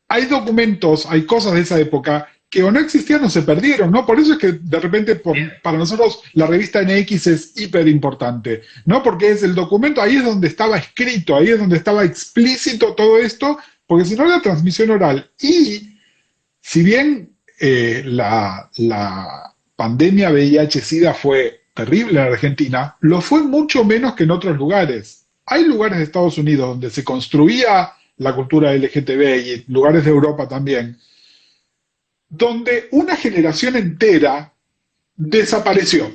Hay documentos, hay cosas de esa época que o no existían o se perdieron, ¿no? Por eso es que de repente para nosotros la revista NX es hiper importante, ¿no? Porque es el documento, ahí es donde estaba escrito, ahí es donde estaba explícito todo esto, porque si no la transmisión oral. Y si bien la pandemia VIH-Sida fue terrible en Argentina, lo fue mucho menos que en otros lugares. Hay lugares de Estados Unidos donde se construía la cultura LGTB y lugares de Europa también, donde una generación entera desapareció.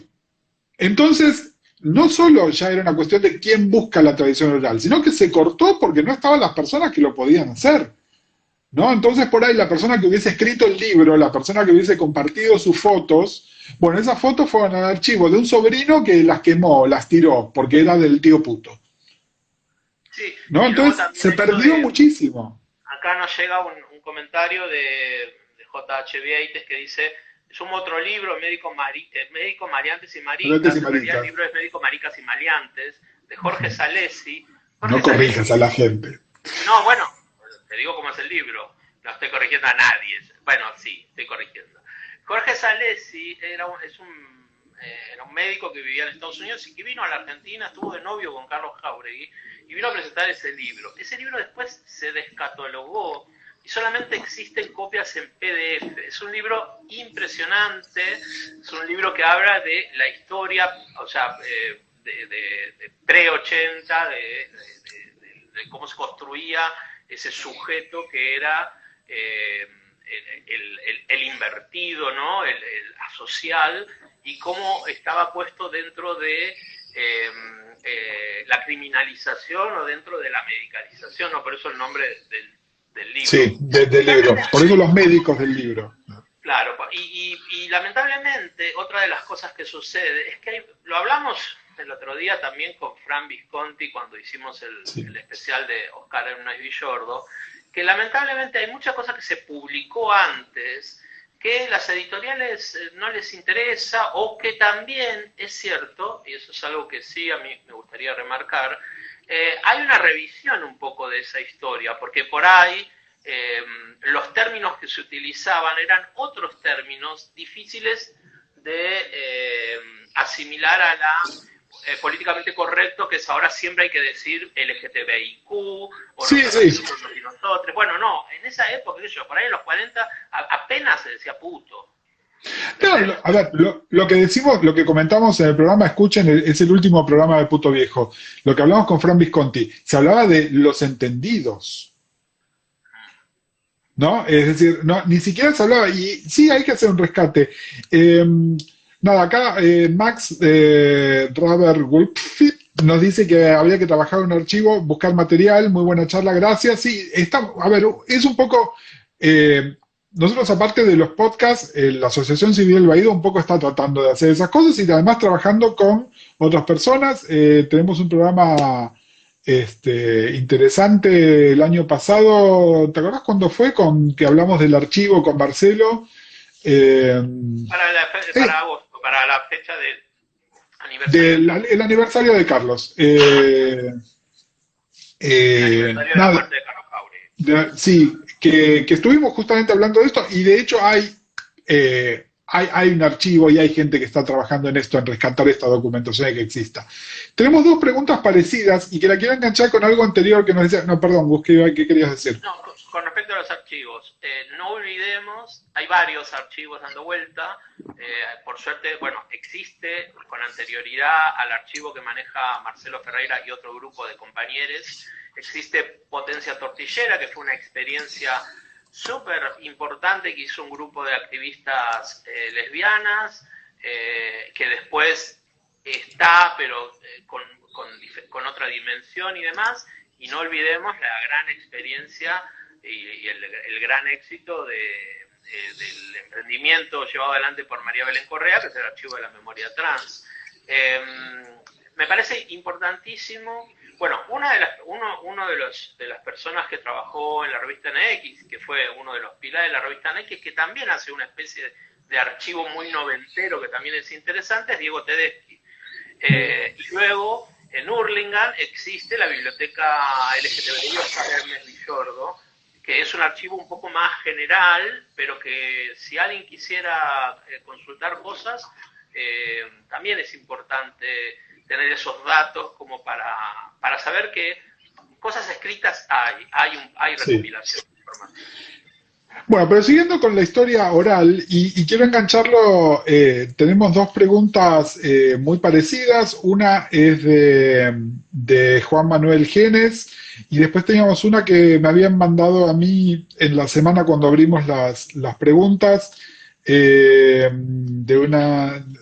Entonces, no solo ya era una cuestión de quién busca la tradición oral, sino que se cortó porque no estaban las personas que lo podían hacer. ¿No? Entonces, por ahí, la persona que hubiese escrito el libro, la persona que hubiese compartido sus fotos, bueno, esas fotos fueron al archivo de un sobrino que las quemó, las tiró, porque era del tío puto. Sí, ¿No? y luego Entonces, también se esto perdió de, muchísimo. acá nos llega un comentario de J.H. Vieites que dice, sumo otro libro, Médico Mariantes y Mariantes y Maricas, en realidad el maricas. libro es Médico Maricas y Maleantes, de Jorge Salesi. No Jorge corrijas a Salesi, la gente. no, bueno, te digo cómo es el libro, no estoy corrigiendo a nadie, bueno, sí, estoy corrigiendo. Jorge Salesi era un médico que vivía en Estados Unidos y que vino a la Argentina, estuvo de novio con Carlos Jauregui y vino a presentar ese libro. Ese libro después se descatalogó y solamente existen copias en PDF. Es un libro impresionante, es un libro que habla de la historia, o sea, de pre-80, de cómo se construía ese sujeto que era el invertido, ¿no? El asocial, y cómo estaba puesto dentro de la criminalización o dentro de la medicalización, ¿no? Por eso el nombre del libro. Sí, del libro. Por eso los médicos del libro. Claro, y lamentablemente otra de las cosas que sucede es que lo hablamos el otro día también con Fran Visconti cuando hicimos Sí. el especial de Oscar Hernández Villordo, que lamentablemente hay muchas cosas que se publicó antes que las editoriales no les interesa, o que también es cierto, y eso es algo que sí a mí me gustaría remarcar, hay una revisión un poco de esa historia, porque por ahí los términos que se utilizaban eran otros términos difíciles de asimilar a la políticamente correcto, que es ahora siempre hay que decir LGTBIQ, o Sí, sí. nosotros y nosotros. Bueno, no, en esa época, qué sé yo, por ahí en los 40 apenas se decía puto. No, ¿Entendés? a ver, lo que decimos, lo que comentamos en el programa, escuchen, es el último programa de Puto Viejo. Lo que hablamos con Fran Visconti, se hablaba de los entendidos, ¿no? Es decir, no, ni siquiera se hablaba, y sí hay que hacer un rescate. Eh, nada, acá Max Robert Wolfit nos dice que habría que trabajar un archivo, buscar material, muy buena charla, gracias. Sí, está, a ver, es un poco... nosotros, aparte de los podcasts, la Asociación Civil del Baído un poco está tratando de hacer esas cosas y además trabajando con otras personas. Tenemos un programa interesante el año pasado. ¿Te acordás cuándo fue? Con que hablamos del archivo con Marcelo. Eh, Para agosto, para la fecha del aniversario de Carlos. el aniversario de Carlos. El aniversario de la Nada, muerte de Carlos Jauregui. sí, que estuvimos justamente hablando de esto y de hecho hay un archivo y hay gente que está trabajando en esto, en rescatar esta documentación y que exista. Tenemos dos preguntas parecidas y que la quiero enganchar con algo anterior que nos decía. No, perdón, Gus, ¿qué querías decir? No, con respecto a los archivos, no olvidemos, hay varios archivos dando vuelta, por suerte, bueno, existe con anterioridad al archivo que maneja Marcelo Ferreira y otro grupo de compañeros, existe Potencia Tortillera, que fue una experiencia súper importante que hizo un grupo de activistas lesbianas, que después está, pero con otra dimensión y demás, y no olvidemos la gran experiencia y el gran éxito del emprendimiento llevado adelante por María Belén Correa, que es el Archivo de la Memoria Trans. Me parece importantísimo. Bueno, uno de las personas que trabajó en la revista NX, que fue uno de los pilares de la revista NX, que también hace una especie de archivo muy noventero, que también es interesante, es Diego Tedeschi. Y luego, en Hurlingham, existe la biblioteca LGTBI Oscar Hermes Villordo, que es un archivo un poco más general, pero que si alguien quisiera consultar cosas, también es importante tener esos datos como para saber que cosas escritas hay Sí. recopilación de información. Bueno, pero siguiendo con la historia oral, y quiero engancharlo, tenemos dos preguntas muy parecidas. Una es de Juan Manuel Genes, y después teníamos una que me habían mandado a mí en la semana cuando abrimos las preguntas, de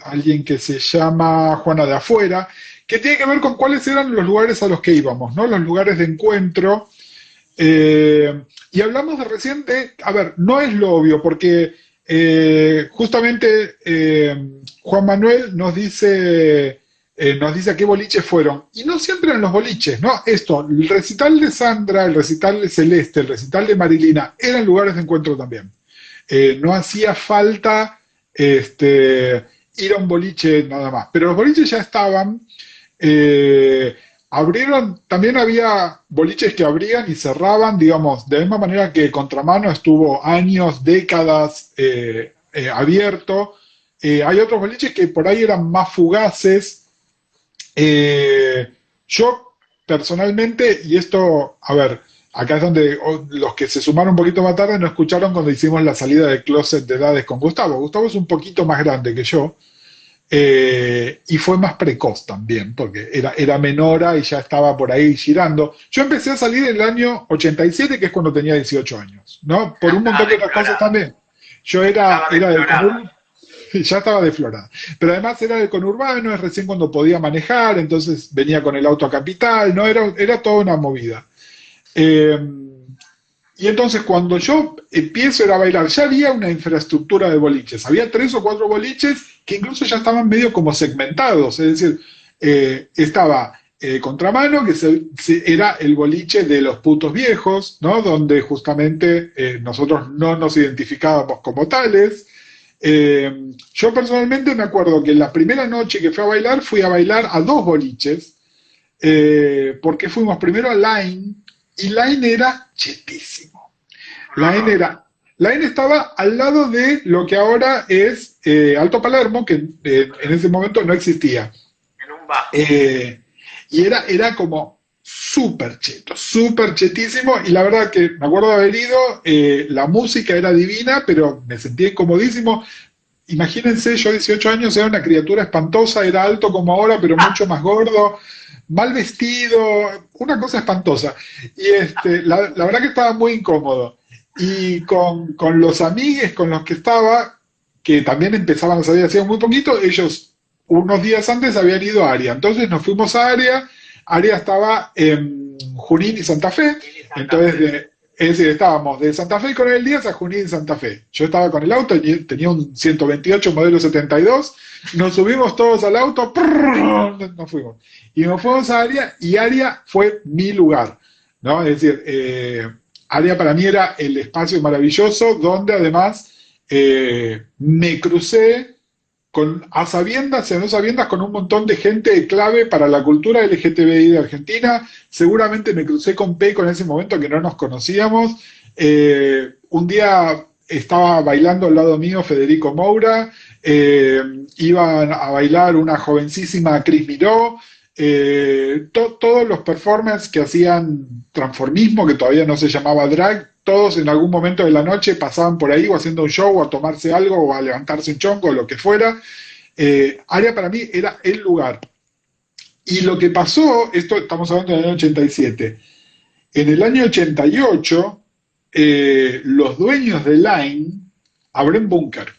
alguien que se llama Juana de Afuera, que tiene que ver con cuáles eran los lugares a los que íbamos, ¿no? Los lugares de encuentro. Y hablamos de recién de, a ver, no es lo obvio, porque justamente Juan Manuel nos dice a qué boliches fueron. Y no siempre en los boliches, ¿no? Esto, el recital de Sandra, el recital de Celeste, el recital de Marilina, eran lugares de encuentro también. No hacía falta ir a un boliche nada más. Pero los boliches ya estaban. Abrieron, también había boliches que abrían y cerraban, digamos, de la misma manera que Contramano estuvo años, décadas abierto. Hay otros boliches que por ahí eran más fugaces. Yo personalmente, y esto, a ver, acá es donde los que se sumaron un poquito más tarde no escucharon cuando hicimos la salida del closet de edades con Gustavo. Gustavo es un poquito más grande que yo. Y fue más precoz también, porque era menora y ya estaba por ahí girando. Yo empecé a salir en el año 87, que es cuando tenía 18 años, ¿no? Por un montón de otras cosas también. Yo era del conurbano, ya estaba desflorada. Pero además era del conurbano, es recién cuando podía manejar, entonces venía con el auto a Capital, ¿no? Era toda una movida. Eh, y entonces cuando yo empiezo a ir a bailar, ya había una infraestructura de boliches. Había 3 o 4 boliches que incluso ya estaban medio como segmentados. Es decir, estaba Contramano, que era el boliche de los putos viejos, ¿no? Donde justamente nosotros no nos identificábamos como tales. Yo personalmente me acuerdo que la primera noche que fui a bailar a dos boliches, porque fuimos primero a Line, y Line era chetísimo. Line era... Line estaba al lado de lo que ahora es Alto Palermo, que en ese momento no existía. En un bar. Y era como súper cheto, súper chetísimo. Y la verdad que me acuerdo de haber ido, la música era divina, pero me sentí incomodísimo. Imagínense, yo 18 años era una criatura espantosa, era alto como ahora, pero mucho más gordo, mal vestido, una cosa espantosa. Y la verdad que estaba muy incómodo. Y con los amigues con los que estaba, que también empezaban a salir hacía muy poquito, ellos unos días antes habían ido a Aria. Entonces nos fuimos a Aria. Aria estaba en Junín y Santa Fe. Entonces, es decir, estábamos de Santa Fe con el Díaz a Junín y Santa Fe. Yo estaba con el auto, tenía un 128 modelo 72. Nos subimos todos al auto, nos fuimos. Y nos fuimos a Aria, y Aria fue mi lugar, ¿no? Es decir, Aria para mí era el espacio maravilloso donde además me crucé a sabiendas y a no sabiendas con un montón de gente clave para la cultura LGTBI de Argentina. Seguramente me crucé con Peco en ese momento que no nos conocíamos. Un día estaba bailando al lado mío Federico Moura, iban a bailar una jovencísima Cris Miró, todos los performers que hacían transformismo, que todavía no se llamaba drag, todos en algún momento de la noche pasaban por ahí o haciendo un show o a tomarse algo o a levantarse un chongo o lo que fuera. Aria para mí era el lugar. Y lo que pasó, esto estamos hablando del año 87, en el año 88 los dueños de Line abren Búnker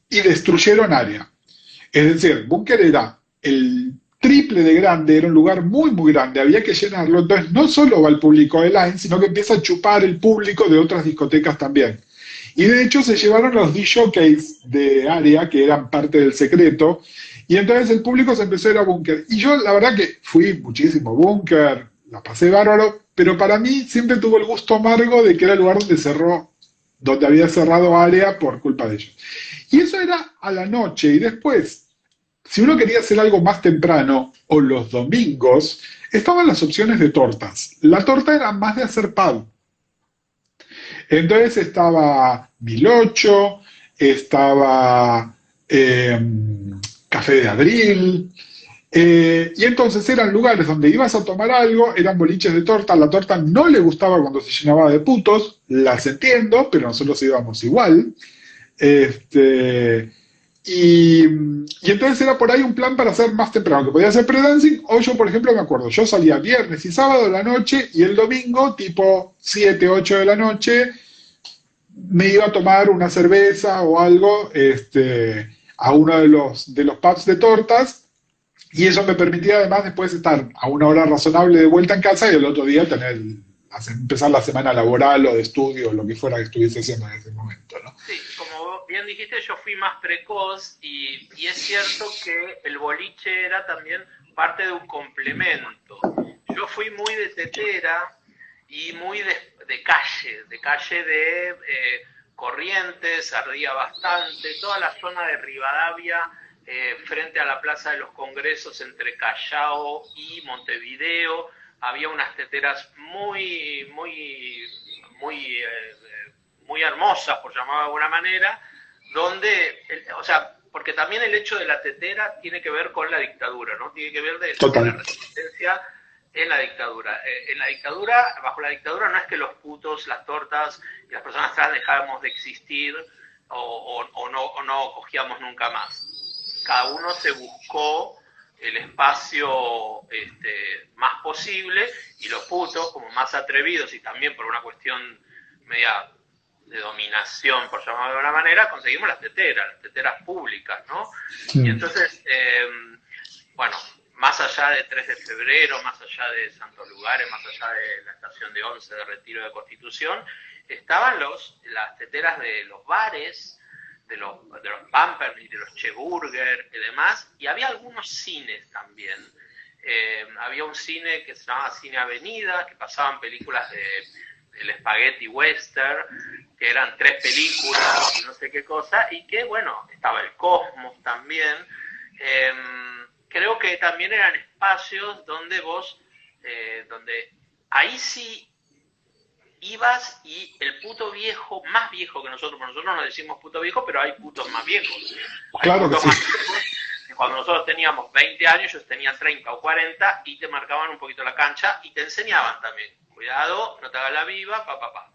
y destruyeron Aria. Es decir, Búnker era el triple de grande, era un lugar muy, muy grande, había que llenarlo. Entonces, no solo va el público de Line, sino que empieza a chupar el público de otras discotecas también. Y de hecho, se llevaron los DJs de Aria, que eran parte del secreto, y entonces el público se empezó a ir a Búnker. Y yo, la verdad, que fui muchísimo a Búnker, la pasé bárbaro, pero para mí siempre tuvo el gusto amargo de que era el lugar donde había cerrado Aria por culpa de ellos. Y eso era a la noche, y después, si uno quería hacer algo más temprano, o los domingos, estaban las opciones de tortas. La torta era más de hacer pub. Entonces estaba Milocho, estaba Café de Abril, y entonces eran lugares donde ibas a tomar algo, eran boliches de torta. La torta no le gustaba cuando se llenaba de putos, las entiendo, pero nosotros íbamos igual. Y entonces era por ahí un plan para hacer más temprano, que podía ser pre-dancing, o yo, por ejemplo, me acuerdo, yo salía viernes y sábado de la noche, y el domingo, tipo 7 8 de la noche, me iba a tomar una cerveza o algo a uno de los pubs de tortas, y eso me permitía además después estar a una hora razonable de vuelta en casa y el otro día empezar la semana laboral o de estudio o lo que fuera que estuviese haciendo en ese momento, ¿no? Sí, como bien dijiste, yo fui más precoz y es cierto que el boliche era también parte de un complemento. Yo fui muy de tetera y muy de calle de Corrientes, ardía bastante, toda la zona de Rivadavia, frente a la Plaza de los Congresos entre Callao y Montevideo, había unas teteras muy hermosas, por llamarlo de alguna manera, donde, o sea, porque también el hecho de la tetera tiene que ver con la dictadura, ¿no? Tiene que ver de la resistencia en la dictadura. Bajo la dictadura no es que los putos, las tortas y las personas trans dejábamos de existir o no cogíamos nunca más. Cada uno se buscó el espacio más posible, y los putos, como más atrevidos y también por una cuestión media de dominación, por llamarlo de alguna manera, conseguimos las teteras públicas, ¿no? Sí. Y entonces, bueno, más allá de 3 de febrero, más allá de Santos Lugares, más allá de la estación de 11 de Retiro de Constitución, estaban las teteras de los bares, de los Pampers y de los Che Burger y demás, y había algunos cines también, había un cine que se llamaba Cine Avenida, que pasaban películas del Spaghetti Western, que eran 3 películas y no sé qué cosa, y que, bueno, estaba el Cosmos también. Creo que también eran espacios donde donde ahí sí ibas y el puto viejo, más viejo que nosotros, porque nosotros nos decimos puto viejo, pero hay putos más viejos. Claro que sí. Cuando nosotros teníamos 20 años, ellos tenían 30 o 40 y te marcaban un poquito la cancha y te enseñaban también. Cuidado, no te hagas la viva, pa.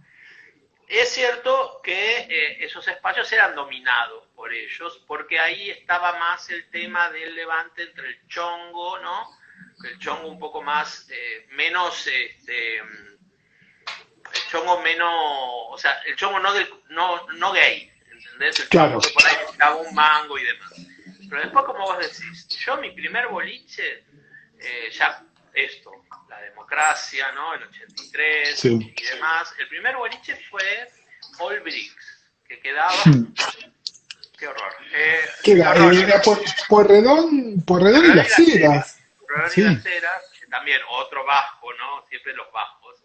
Es cierto que esos espacios eran dominados por ellos, porque ahí estaba más el tema del levante entre el chongo, ¿no? El chongo un poco más, menos, el chongo menos, o sea, el chongo no gay, ¿entendés? El claro. chongo que por ahí estaba un mango y demás. Pero después, como vos decís, yo mi primer boliche, ya esto, la democracia, ¿no? El 83 sí. y demás, el primer boliche fue All Bricks, que quedaba... Qué horror. Era Pueyrredón y Las Heras. Sí. Y Las Heras, también otro bajo, ¿no? Siempre los bajos.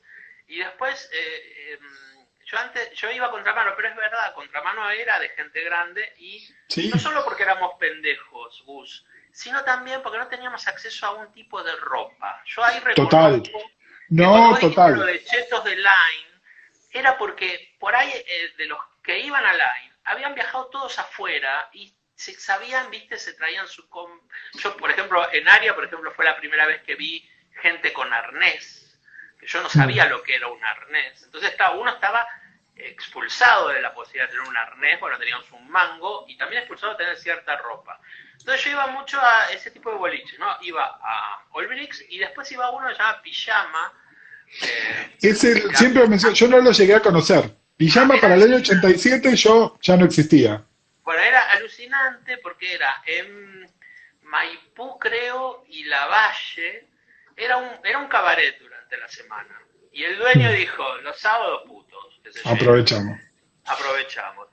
Y después, yo iba a Contramano, pero es verdad, Contramano era de gente grande y sí. no solo porque éramos pendejos, Gus, sino también porque no teníamos acceso a un tipo de ropa. Yo ahí reconozco total. No, total. Lo de chetos de Line era porque por ahí de los que iban a Line habían viajado todos afuera y se sabían, viste, se traían su... Yo, por ejemplo, en Aria, por ejemplo, fue la primera vez que vi gente con arnés, que yo no sabía lo que era un arnés. Entonces uno estaba expulsado de la posibilidad de tener un arnés, bueno, teníamos un mango, y también expulsado de tener cierta ropa. Entonces yo iba mucho a ese tipo de boliche, ¿no? Iba a Olbrix y después iba a uno que se llama Pijama. Siempre menciono, yo no lo llegué a conocer. Pijama para el año 87 yo ya no existía. Bueno, era alucinante porque era en Maipú, creo, y Lavalle. Era un cabaret durante la semana. Y el dueño dijo, los sábados putos. Aprovechamos.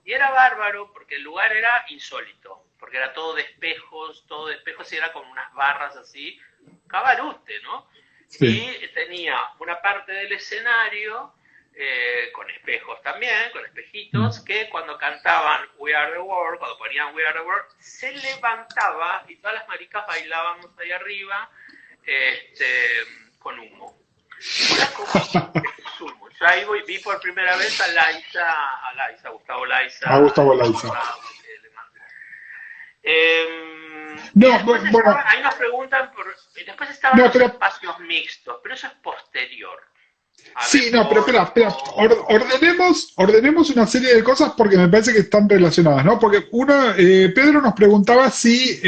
Y era bárbaro porque el lugar era insólito. Porque era todo de espejos y era como unas barras así. Cabarute, ¿no? Sí. Y tenía una parte del escenario... con espejos también, con espejitos, que cuando cantaban We Are the World, cuando ponían We Are the World, se levantaba y todas las maricas bailábamos ahí arriba con humo. Era como humo. Yo ahí vi por primera vez a Gustavo Laiza. Bueno, ahí nos preguntan después estaban los espacios mixtos, pero eso es posterior. Sí, no, pero espera, ordenemos una serie de cosas porque me parece que están relacionadas, ¿no? Porque Pedro nos preguntaba si,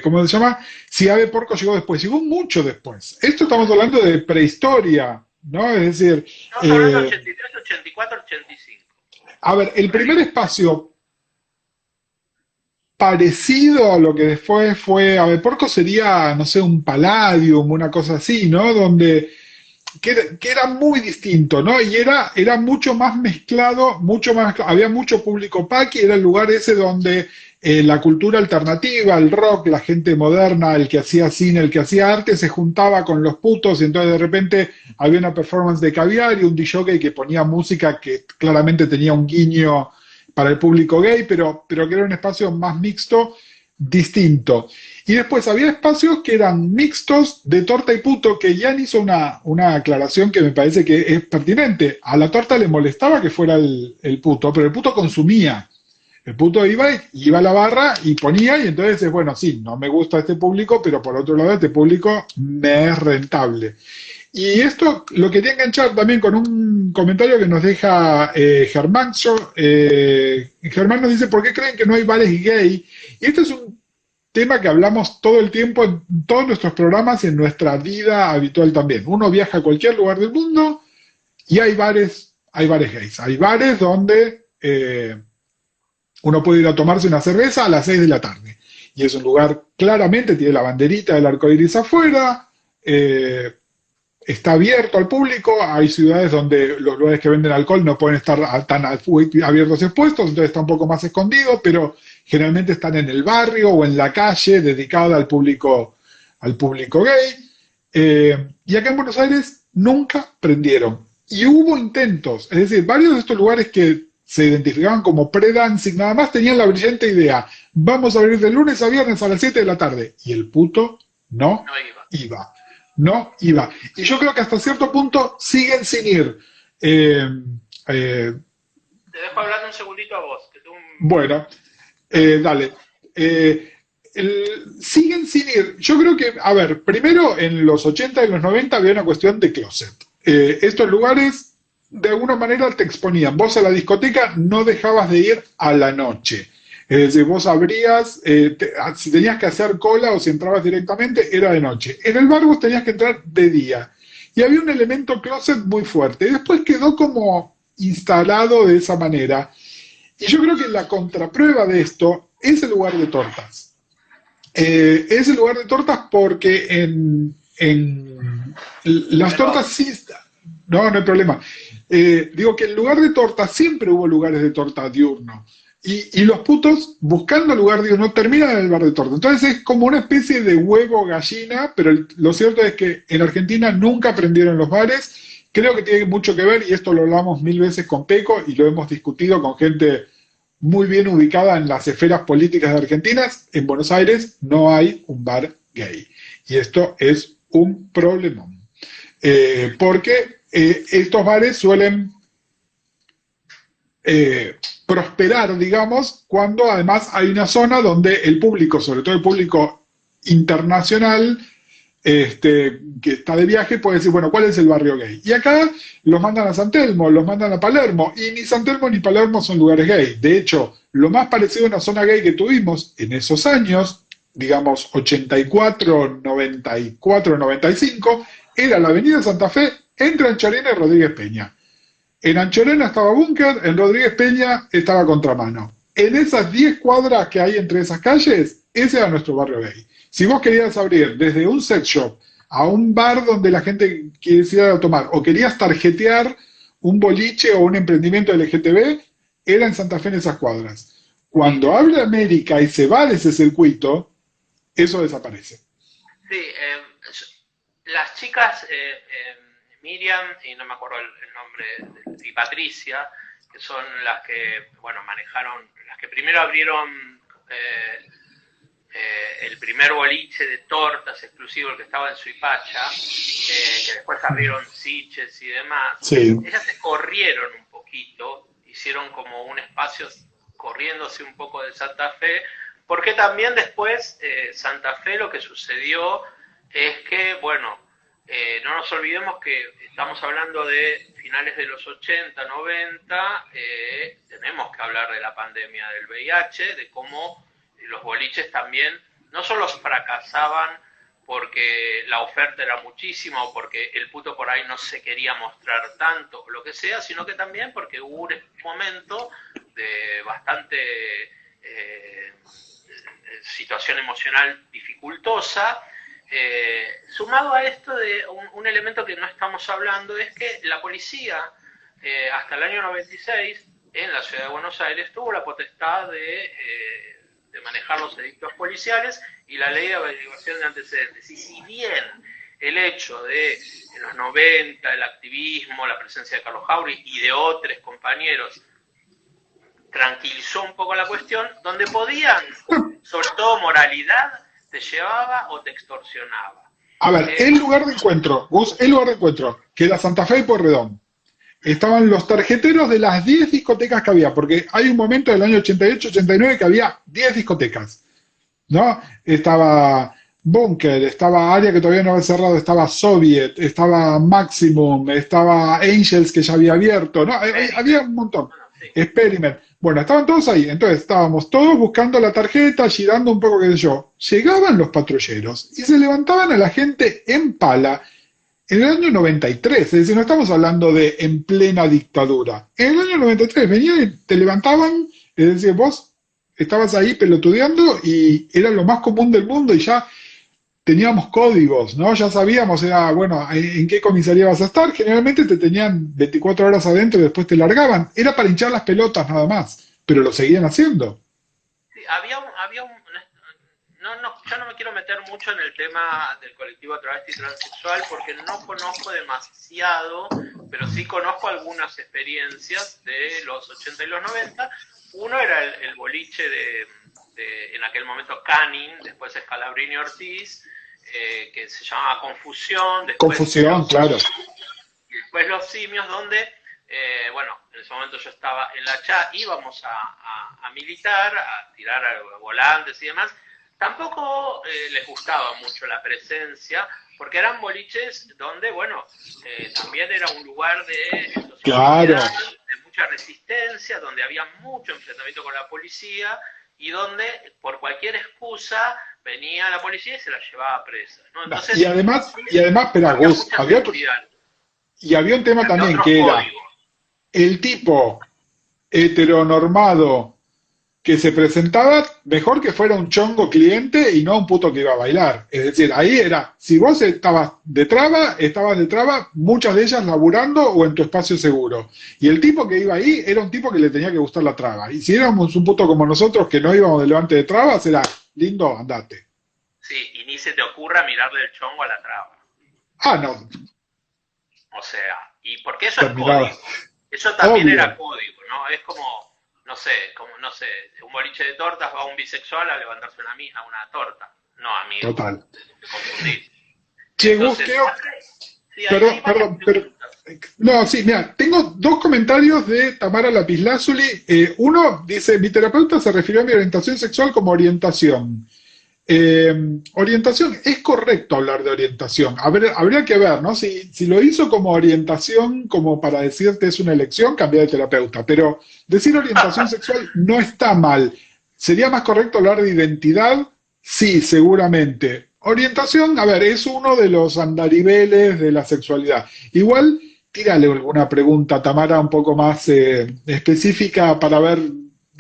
¿cómo se llama? Si Ave Porco llegó después. Llegó mucho después. Esto estamos hablando de prehistoria, ¿no? Es decir... Estamos hablando de 83, 84, 85. A ver, el primer espacio parecido a lo que después fue Ave Porco sería, no sé, un Palladium, una cosa así, ¿no? Donde que era muy distinto, ¿no? Y era mucho más mezclado, había mucho público paqui, era el lugar ese donde la cultura alternativa, el rock, la gente moderna, el que hacía cine, el que hacía arte, se juntaba con los putos y entonces de repente había una performance de Caviar y un DJ que ponía música que claramente tenía un guiño para el público gay, pero que era un espacio más mixto, distinto. Y después había espacios que eran mixtos de torta y puto, que Ian hizo una aclaración que me parece que es pertinente. A la torta le molestaba que fuera el puto, pero el puto consumía. El puto iba a la barra y ponía, y entonces, bueno, sí, no me gusta este público, pero por otro lado este público me es rentable. Y esto lo quería enganchar también con un comentario que nos deja Germán. Germán nos dice, ¿por qué creen que no hay bares gay? Y este es un tema que hablamos todo el tiempo en todos nuestros programas y en nuestra vida habitual también. Uno viaja a cualquier lugar del mundo y hay bares gays. Hay bares donde uno puede ir a tomarse una cerveza a las 6 de la tarde. Y es un lugar, claramente, tiene la banderita del arco iris afuera, está abierto al público. Hay ciudades donde los lugares que venden alcohol no pueden estar tan abiertos y expuestos, entonces está un poco más escondido, pero generalmente están en el barrio o en la calle, dedicada al público gay. Y acá en Buenos Aires nunca prendieron. Y hubo intentos, es decir, varios de estos lugares que se identificaban como pre-dancing nada más tenían la brillante idea, vamos a abrir de lunes a viernes a las 7 de la tarde. Y el puto no iba. No iba. Y yo creo que hasta cierto punto siguen sin ir. Te dejo hablando un segundito a vos. Que tú... Bueno, dale. Siguen sin ir. Yo creo que, a ver, primero en los 80 y los 90 había una cuestión de closet. Estos lugares de alguna manera te exponían. Vos a la discoteca no dejabas de ir a la noche. Es decir, vos abrías, si tenías que hacer cola o si entrabas directamente, era de noche. En el bar vos tenías que entrar de día. Y había un elemento closet muy fuerte. Y después quedó como instalado de esa manera. Y yo creo que la contraprueba de esto es el lugar de tortas. Es el lugar de tortas porque en las tortas sí... No hay problema. Digo que en lugar de tortas siempre hubo lugares de torta diurno. Y los putos, buscando lugar diurno, terminan en el bar de torta. Entonces es como una especie de huevo gallina, pero lo cierto es que en Argentina nunca prendieron los bares. Creo que tiene mucho que ver, y esto lo hablamos 1000 veces con Peco, y lo hemos discutido con gente muy bien ubicada en las esferas políticas de Argentina. En Buenos Aires no hay un bar gay. Y esto es un problemón. Porque estos bares suelen prosperar, digamos, cuando además hay una zona donde el público, sobre todo el público internacional, que está de viaje, puede decir, bueno, ¿cuál es el barrio gay? Y acá los mandan a San Telmo, los mandan a Palermo, y ni San Telmo ni Palermo son lugares gay. De hecho, lo más parecido a una zona gay que tuvimos en esos años, digamos 84, 94, 95, era la avenida Santa Fe entre Anchorena y Rodríguez Peña. En Anchorena estaba Búnker, en Rodríguez Peña estaba Contramano. En esas 10 cuadras que hay entre esas calles, ese era nuestro barrio gay. Si vos querías abrir desde un sex shop a un bar donde la gente quisiera tomar, o querías tarjetear un boliche o un emprendimiento LGTB, era en Santa Fe en esas cuadras. Cuando abre América y se va de ese circuito, eso desaparece. Sí, las chicas, Miriam, y no me acuerdo el nombre, y Patricia, que son las que, bueno, manejaron, las que primero abrieron el primer boliche de tortas exclusivo, el que estaba en Suipacha, que después abrieron Siches y demás. Sí. Ellas se corrieron un poquito, hicieron como un espacio corriéndose un poco de Santa Fe, porque también después Santa Fe lo que sucedió es que, bueno, no nos olvidemos que estamos hablando de finales de los 80, 90, tenemos que hablar de la pandemia del VIH, de cómo los boliches también no solo fracasaban porque la oferta era muchísima o porque el puto por ahí no se quería mostrar tanto o lo que sea, sino que también porque hubo un momento de bastante situación emocional dificultosa. Sumado a esto de un elemento que no estamos hablando, es que la policía hasta el año 96 en la ciudad de Buenos Aires tuvo la potestad de manejar los edictos policiales y la ley de averiguación de antecedentes. Y si bien el hecho de en los 90 el activismo, la presencia de Carlos Jauri y de otros compañeros tranquilizó un poco la cuestión, donde podían, sobre todo moralidad, te llevaba o te extorsionaba. A ver, el lugar de encuentro, Gus, el lugar de encuentro, que era Santa Fe y Pueyrredón. Estaban los tarjeteros de las 10 discotecas que había, porque hay un momento del año 88, 89 que había 10 discotecas, ¿no? Estaba Bunker, estaba Área que todavía no había cerrado, estaba Soviet, estaba Maximum, estaba Angels que ya había abierto, ¿no? Había un montón. Experiment. Bueno, estaban todos ahí, entonces estábamos todos buscando la tarjeta, girando un poco, qué sé yo. Llegaban los patrulleros y se levantaban a la gente en pala en el año 93, es decir, no estamos hablando de en plena dictadura. En el año 93 venían y te levantaban, es decir, vos estabas ahí pelotudeando y era lo más común del mundo y ya teníamos códigos, ¿no? Ya sabíamos, era, bueno, en qué comisaría vas a estar. Generalmente te tenían 24 horas adentro y después te largaban. Era para hinchar las pelotas nada más, pero lo seguían haciendo. Sí, yo no me quiero meter mucho en el tema del colectivo travesti transexual porque no conozco demasiado, pero sí conozco algunas experiencias de los 80 y los 90. Uno era el boliche en aquel momento Canning, después Scalabrini Ortiz, que se llamaba Confusión. Confusión, claro. Y después Los Simios, donde, bueno, en ese momento yo estaba en la CHA, íbamos a militar, a tirar volantes y demás. Tampoco les gustaba mucho la presencia, porque eran boliches donde, bueno, también era un lugar de claro, de mucha resistencia, donde había mucho enfrentamiento con la policía y donde por cualquier excusa venía la policía y se la llevaba presa, ¿no? Entonces, y además, espera, Gus, había un tema también que era el tipo heteronormado que se presentaba, mejor que fuera un chongo cliente y no un puto que iba a bailar. Es decir, ahí era, si vos estabas de traba, muchas de ellas laburando o en tu espacio seguro. Y el tipo que iba ahí era un tipo que le tenía que gustar la traba. Y si éramos un puto como nosotros que no íbamos de levante de trabas, era lindo, andate. Sí, y ni se te ocurra mirarle el chongo a la traba. Ah, no. O sea, y porque eso es código. Eso también obvio. Era código, ¿no? Es como, no sé, un boliche de tortas va a un bisexual a levantarse a una torta. No, amigo. Total. Che, Gus, perdón. No, sí, mira, tengo dos comentarios de Tamara Lapislázuli. Uno dice, mi terapeuta se refirió a mi orientación sexual como orientación. Orientación, es correcto hablar de orientación. Habría que ver, ¿no? Si lo hizo como orientación, como para decirte es una elección, cambia de terapeuta. Pero decir orientación sexual no está mal. ¿Sería más correcto hablar de identidad? Sí, seguramente. Orientación, a ver, es uno de los andariveles de la sexualidad. Igual, tírale alguna pregunta, Tamara, un poco más específica para ver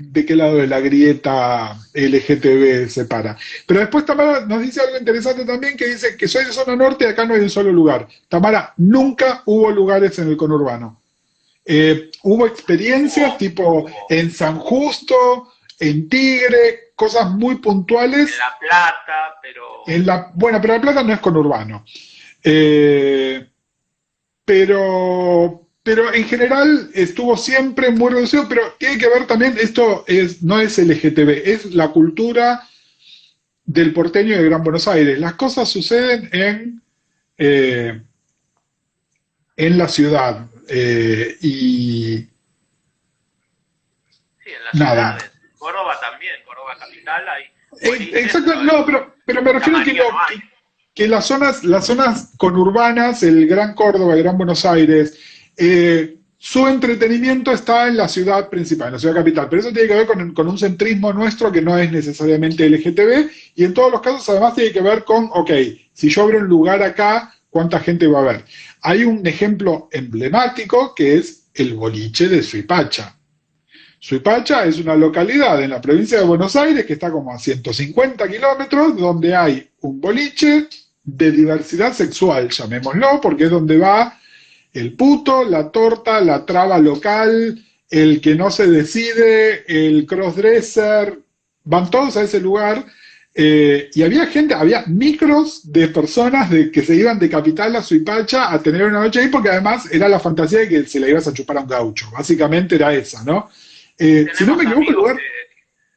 de qué lado de la grieta LGTB se para. Pero después Tamara nos dice algo interesante también, que dice que soy de zona norte y acá no hay un solo lugar. Tamara, nunca hubo lugares en el conurbano. Hubo experiencias tipo en San Justo, en Tigre, cosas muy puntuales. En La Plata, pero... Bueno, pero La Plata no es conurbano. Pero en general estuvo siempre muy reducido, pero tiene que ver también, no es LGTB, es la cultura del porteño de Gran Buenos Aires. Las cosas suceden en la ciudad. Sí, en las ciudades. Córdoba también, Córdoba capital hay... Exacto, no, pero me refiero a que las zonas conurbanas, el Gran Córdoba, el Gran Buenos Aires, su entretenimiento está en la ciudad principal, en la ciudad capital, pero eso tiene que ver con un centrismo nuestro que no es necesariamente LGTB, y en todos los casos además tiene que ver con, ok, si yo abro un lugar acá, ¿cuánta gente va a ver? Hay un ejemplo emblemático que es el boliche de Suipacha. Suipacha es una localidad en la provincia de Buenos Aires que está como a 150 kilómetros, donde hay un boliche de diversidad sexual, llamémoslo, porque es donde va el puto, la torta, la traba local, el que no se decide, el crossdresser, van todos a ese lugar. Y había micros de personas que se iban de Capital a Suipacha a tener una noche ahí, porque además era la fantasía de que se la ibas a chupar a un gaucho. Básicamente era esa, ¿no? Si no me equivoco, el lugar...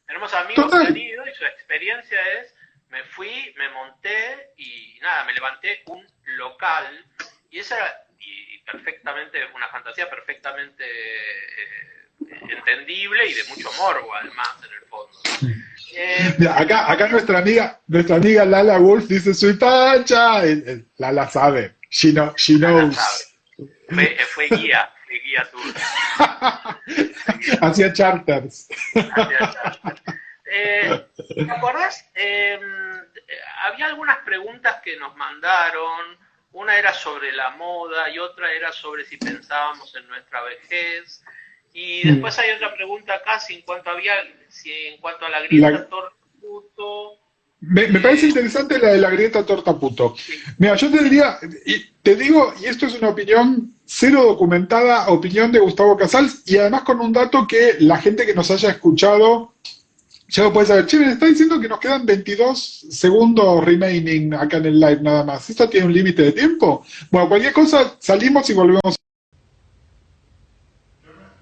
Tenemos amigos que han ido y su experiencia es, me fui, me monté y nada, me levanté un local y esa era perfectamente, una fantasía perfectamente entendible y de mucho morbo además en el fondo. Mira, acá nuestra amiga Lala Wolf dice Suipacha, Lala sabe, she knows. Fue guía tour. Hacía charters. ¿Te acordás? Había algunas preguntas que nos mandaron. Una era sobre la moda y otra era sobre si pensábamos en nuestra vejez. Y después hay otra pregunta acá, si en cuanto a la grieta torta puto. Me parece interesante la de la grieta torta puto. Mira, yo te digo, y esto es una opinión cero documentada, opinión de Gustavo Casals, y además con un dato que la gente que nos haya escuchado Ya lo puedes saber. Che, me está diciendo que nos quedan 22 segundos remaining acá en el live nada más. ¿Esto tiene un límite de tiempo? Bueno, cualquier cosa, salimos y volvemos.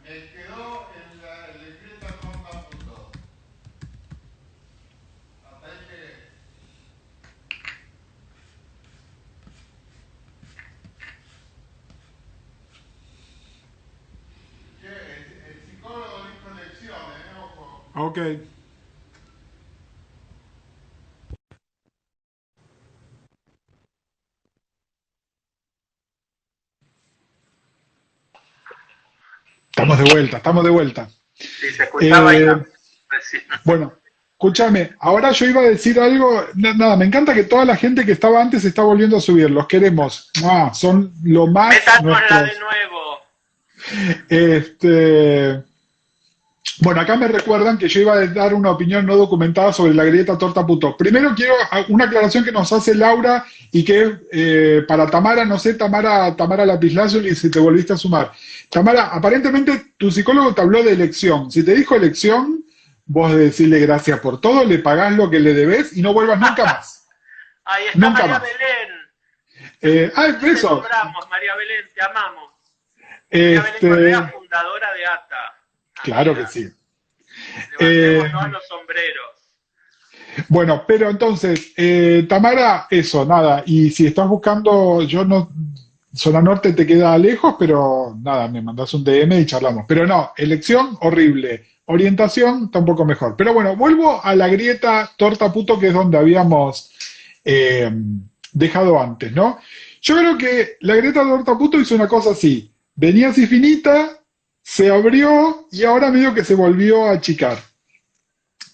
Me quedó en la libreta tonta punto. Hasta ahí que... El psicólogo dijo lecciones, ojo. Ok. Estamos de vuelta, estamos de vuelta. Sí, se escuchaba ahí Eh, recién. bueno, escúchame, ahora yo iba a decir algo, nada, me encanta que toda la gente que estaba antes está volviendo a subir, los queremos. Son lo más Métanosla nuestros. de nuevo. Este, bueno, acá me recuerdan que yo iba a dar una opinión no documentada sobre la grieta torta puto. Primero quiero una aclaración que nos hace Laura y que para Tamara, no sé, Tamara Lapislázuli, si te volviste a sumar. Tamara, aparentemente tu psicólogo te habló de elección. Si te dijo elección, vos de decirle gracias por todo, le pagás lo que le debés y no vuelvas nunca más. Ahí está Nunca María más. Belén. Te Eso. nombramos, María Belén, te amamos. María Belén Correa, Este, fundadora de ATA. claro que Amiga, sí. levantemos Eh, todos los sombreros. Bueno, pero entonces, Tamara, eso, nada, y si estás buscando, yo no, zona norte te queda lejos, pero nada, me mandas un DM y charlamos. Pero no, elección horrible, orientación tampoco mejor. Pero bueno, vuelvo a la grieta torta puto, que es donde habíamos eh, dejado antes, ¿no? Yo creo que la grieta torta puto hizo una cosa así, venía así finita, se abrió y ahora medio que se volvió a achicar.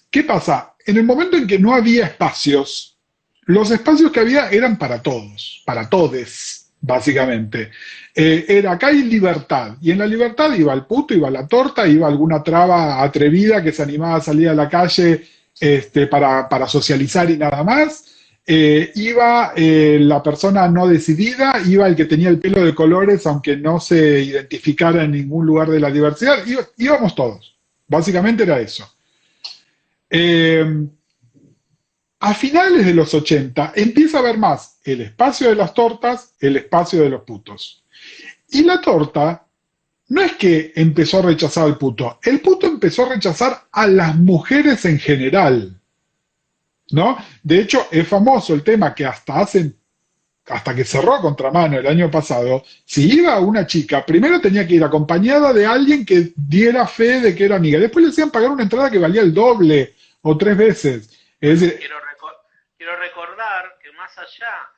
¿Qué pasa? En el momento en que no había espacios, los espacios que había eran para todos, para todes, básicamente. Era acá hay libertad, y en la libertad iba el puto, iba la torta, iba alguna traba atrevida que se animaba a salir a la calle para socializar y nada más. Iba la persona no decidida, iba el que tenía el pelo de colores, aunque no se identificara en ningún lugar de la diversidad, íbamos todos. Básicamente era eso. Eh, a finales de los 80 empieza a haber más el espacio de las tortas, el espacio de los putos. Y la torta no es que empezó a rechazar al puto, el puto empezó a rechazar a las mujeres en general, ¿no? De hecho, es famoso el tema que hasta que cerró Contramano el año pasado, si iba una chica, primero tenía que ir acompañada de alguien que diera fe de que era amiga. Después le hacían pagar una entrada que valía el doble o tres veces. Es decir, Quiero recordar que más allá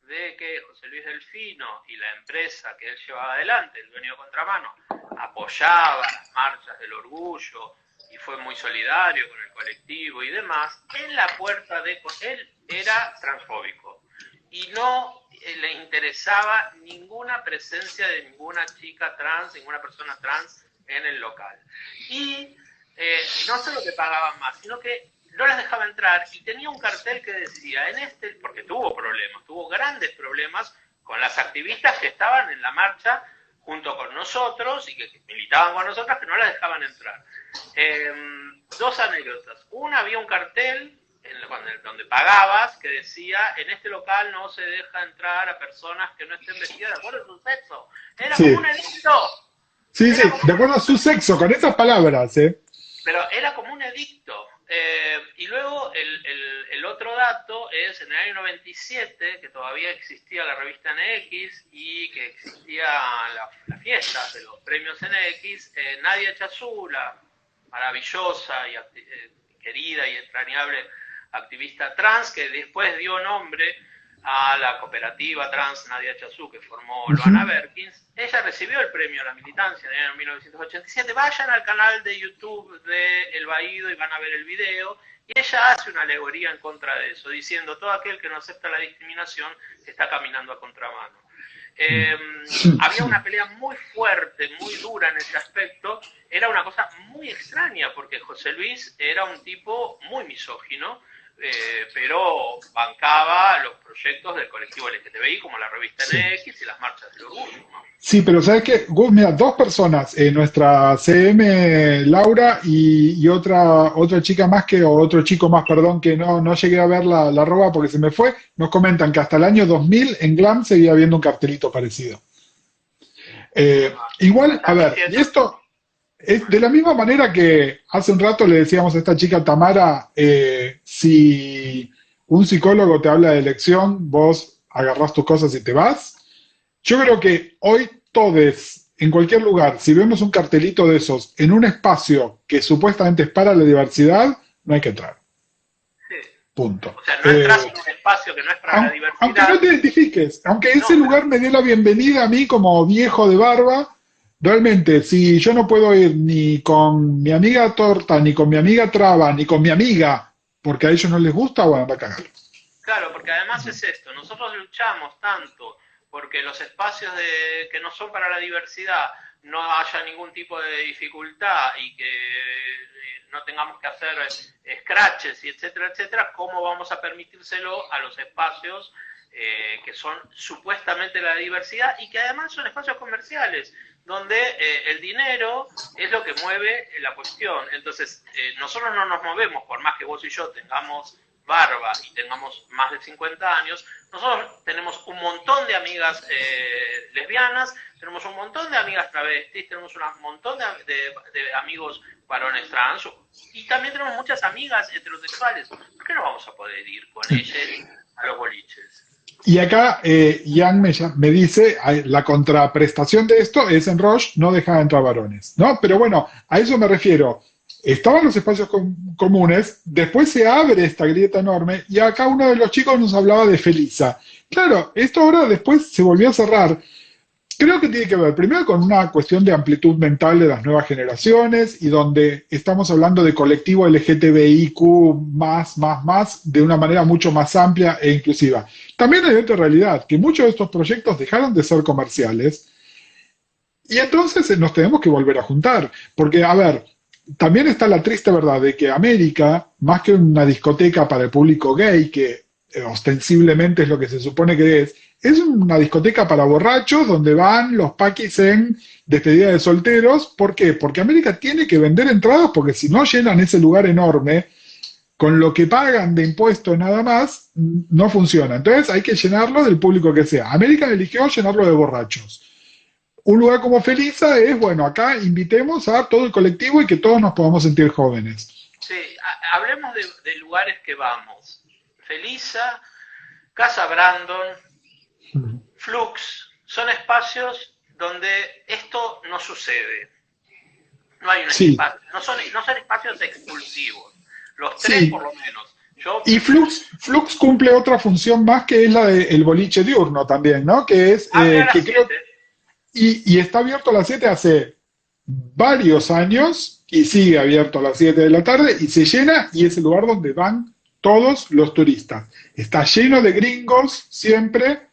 de que José Luis Delfino y la empresa que él llevaba adelante, el dueño de Contramano, apoyaba las marchas del orgullo y fue muy solidario con el colectivo y demás, en la puerta de él era transfóbico y no le interesaba ninguna presencia de ninguna chica trans, ninguna persona trans en el local. Y no solo que pagaban más, sino que no las dejaba entrar y tenía un cartel que decía, porque tuvo problemas, tuvo grandes problemas con las activistas que estaban en la marcha junto con nosotros y que militaban con nosotras, que no las dejaban entrar. Dos anécdotas. Una, había un cartel donde pagabas que decía, en este local no se deja entrar a personas que no estén vestidas de acuerdo a su sexo. Era sí, como un edicto. sí, sí, Como de acuerdo a su sexo, con esas palabras, ¿eh? Pero era como un edicto. Y luego el otro dato es en el año 97, que todavía existía la revista NX y que existía las fiestas de los premios NX, Nadia Chazú, la maravillosa y querida y entrañable activista trans, que después dio nombre a la cooperativa trans Nadia Chazú que formó Luana Berkins, ella recibió el premio a la militancia en el año 1987. Vayan al canal de YouTube de El Baído y van a ver el video. Y ella hace una alegoría en contra de eso, diciendo todo aquel que no acepta la discriminación está caminando a contramano. Había una pelea muy fuerte, muy dura en ese aspecto. Era una cosa muy extraña porque José Luis era un tipo muy misógino, pero bancaba los proyectos del colectivo LGTBI, como la revista Sí. NX y las marchas del orgullo, ¿no? Sí, pero ¿sabes qué? Gus, mira, dos personas, nuestra CM Laura y otra chica más o otro chico más, perdón, que no llegué a ver la arroba porque se me fue, nos comentan que hasta el año 2000 en Glam seguía habiendo un cartelito parecido. Me Igual, a estás ver, y diciendo, esto es de la misma manera que hace un rato le decíamos a esta chica Tamara, si un psicólogo te habla de elección, vos agarrás tus cosas y te vas. Yo creo que hoy todos, en cualquier lugar, si vemos un cartelito de esos en un espacio que supuestamente es para la diversidad, no hay que entrar. sí. Punto. O sea, no entras en un espacio que no es para la Aunque no diversidad, te identifiques, aunque ese no, pero lugar me dé la bienvenida a mí como viejo de barba, realmente, si yo no puedo ir ni con mi amiga torta, ni con mi amiga traba, ni con mi amiga, porque a ellos no les gusta, bueno, anda a cagar. claro, porque además es esto, nosotros luchamos tanto porque los espacios que no son para la diversidad no haya ningún tipo de dificultad y que no tengamos que hacer scratches y etcétera, etcétera, ¿cómo vamos a permitírselo a los espacios que son supuestamente la diversidad y que además son espacios comerciales, donde el dinero es lo que mueve la cuestión? Entonces, nosotros no nos movemos, por más que vos y yo tengamos barba y tengamos más de 50 años, nosotros tenemos un montón de amigas lesbianas, tenemos un montón de amigas travestis, tenemos un montón de amigos varones trans y también tenemos muchas amigas heterosexuales. ¿Por qué no vamos a poder ir con ellas a los boliches? Y acá Ian me dice, la contraprestación de esto es en Roche no dejar entrar varones, ¿no? Pero bueno, a eso me refiero. Estaban los espacios comunes, después se abre esta grieta enorme y acá uno de los chicos nos hablaba de Felisa. Claro, esto ahora después se volvió a cerrar. Creo que tiene que ver primero con una cuestión de amplitud mental de las nuevas generaciones y donde estamos hablando de colectivo LGTBIQ de una manera mucho más amplia e inclusiva. También hay otra realidad, que muchos de estos proyectos dejaron de ser comerciales y entonces nos tenemos que volver a juntar. Porque, a ver, también está la triste verdad de que América, más que una discoteca para el público gay, que ostensiblemente es lo que se supone que es una discoteca para borrachos donde van los paquis en despedida de solteros. ¿Por qué? Porque América tiene que vender entradas porque si no llenan ese lugar enorme, con lo que pagan de impuestos nada más, no funciona. Entonces hay que llenarlo del público que sea. América eligió llenarlo de borrachos. Un lugar como Felisa es, bueno, acá invitemos a todo el colectivo y que todos nos podamos sentir jóvenes. Sí, hablemos de lugares que vamos. Felisa, Casa Brandon, Flux, son espacios donde esto no sucede. No hay un Sí. espacio, no son espacios exclusivos. Los tres, Sí. por lo menos. Yo, Y Flux cumple otra función más que es la del boliche diurno también, ¿no? Que es abre a las que creo 7. y está abierto a las 7 hace varios años y sigue abierto a las 7 de la tarde y se llena y es el lugar donde van todos los turistas. Está lleno de gringos siempre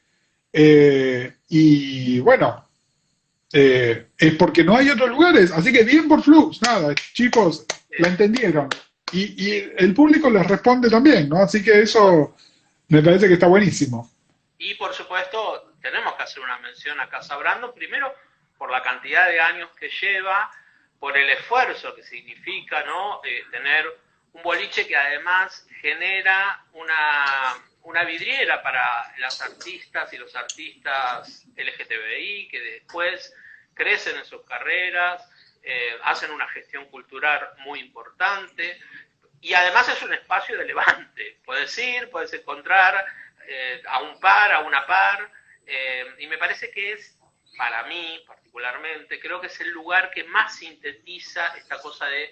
y bueno, es porque no hay otros lugares, así que bien por Flux, nada, chicos, la entendieron. Y el público les responde también, ¿no? Así que eso me parece que está buenísimo. Y por supuesto, tenemos que hacer una mención a Casa Brandon, primero por la cantidad de años que lleva, por el esfuerzo que significa, ¿no? Tener un boliche que además genera una vidriera para las artistas y los artistas LGTBI que después crecen en sus carreras, hacen una gestión cultural muy importante y además es un espacio de levante. Puedes ir, puedes encontrar a un par, a una par, y me parece que es, para mí particularmente, creo que es el lugar que más sintetiza esta cosa de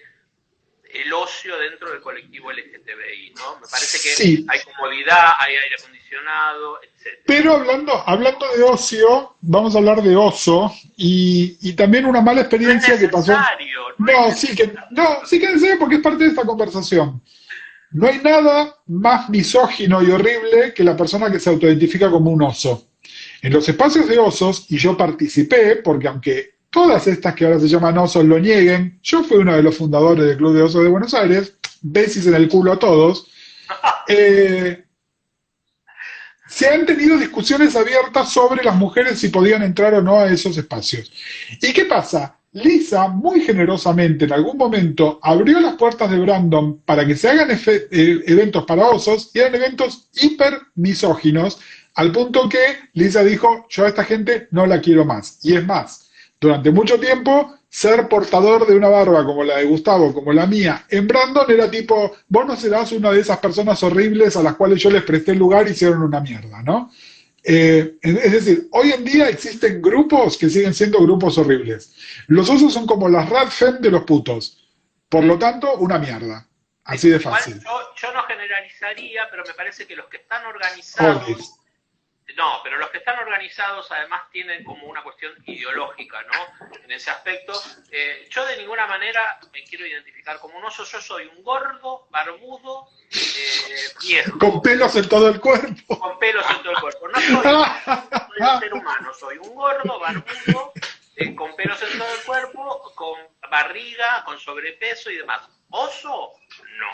el ocio dentro del colectivo LGTBI, ¿no? Me parece que Sí, hay comodidad, hay aire acondicionado, etc. pero hablando de ocio, vamos a hablar de oso y también una mala No es experiencia que pasó. necesario, No, sí que en serio porque es parte de esta conversación. No hay nada más misógino y horrible que la persona que se autoidentifica como un oso. En los espacios de osos, y yo participé, porque aunque todas estas que ahora se llaman osos lo nieguen, yo fui uno de los fundadores del Club de Osos de Buenos Aires, besis en el culo a todos, Eh, Se han tenido discusiones abiertas sobre las mujeres si podían entrar o no a esos espacios. ¿Y qué pasa? Lisa, muy generosamente, en algún momento, abrió las puertas de Brandon para que se hagan eventos para osos, y eran eventos hiper misóginos, al punto que Lisa dijo, yo a esta gente no la quiero más. Y es más, durante mucho tiempo, ser portador de una barba como la de Gustavo, como la mía, en Brandon era tipo, vos no serás una de esas personas horribles a las cuales yo les presté el lugar y hicieron una mierda, ¿no? Es decir, hoy en día existen grupos que siguen siendo grupos horribles. Los osos son como las Radfem de los putos. Por lo tanto, una mierda. Así de Igual fácil. yo no generalizaría, pero me parece que los que están Olis. organizados, no, pero los que están organizados además tienen como una cuestión ideológica, ¿no? En ese aspecto, yo de ninguna manera me quiero identificar como un oso, yo soy un gordo, barbudo, Con viejo, pelos en todo el cuerpo. con pelos en todo el cuerpo. No soy un ser humano, soy un gordo, barbudo, con pelos en todo el cuerpo, con barriga, con sobrepeso y demás. ¿Oso? No.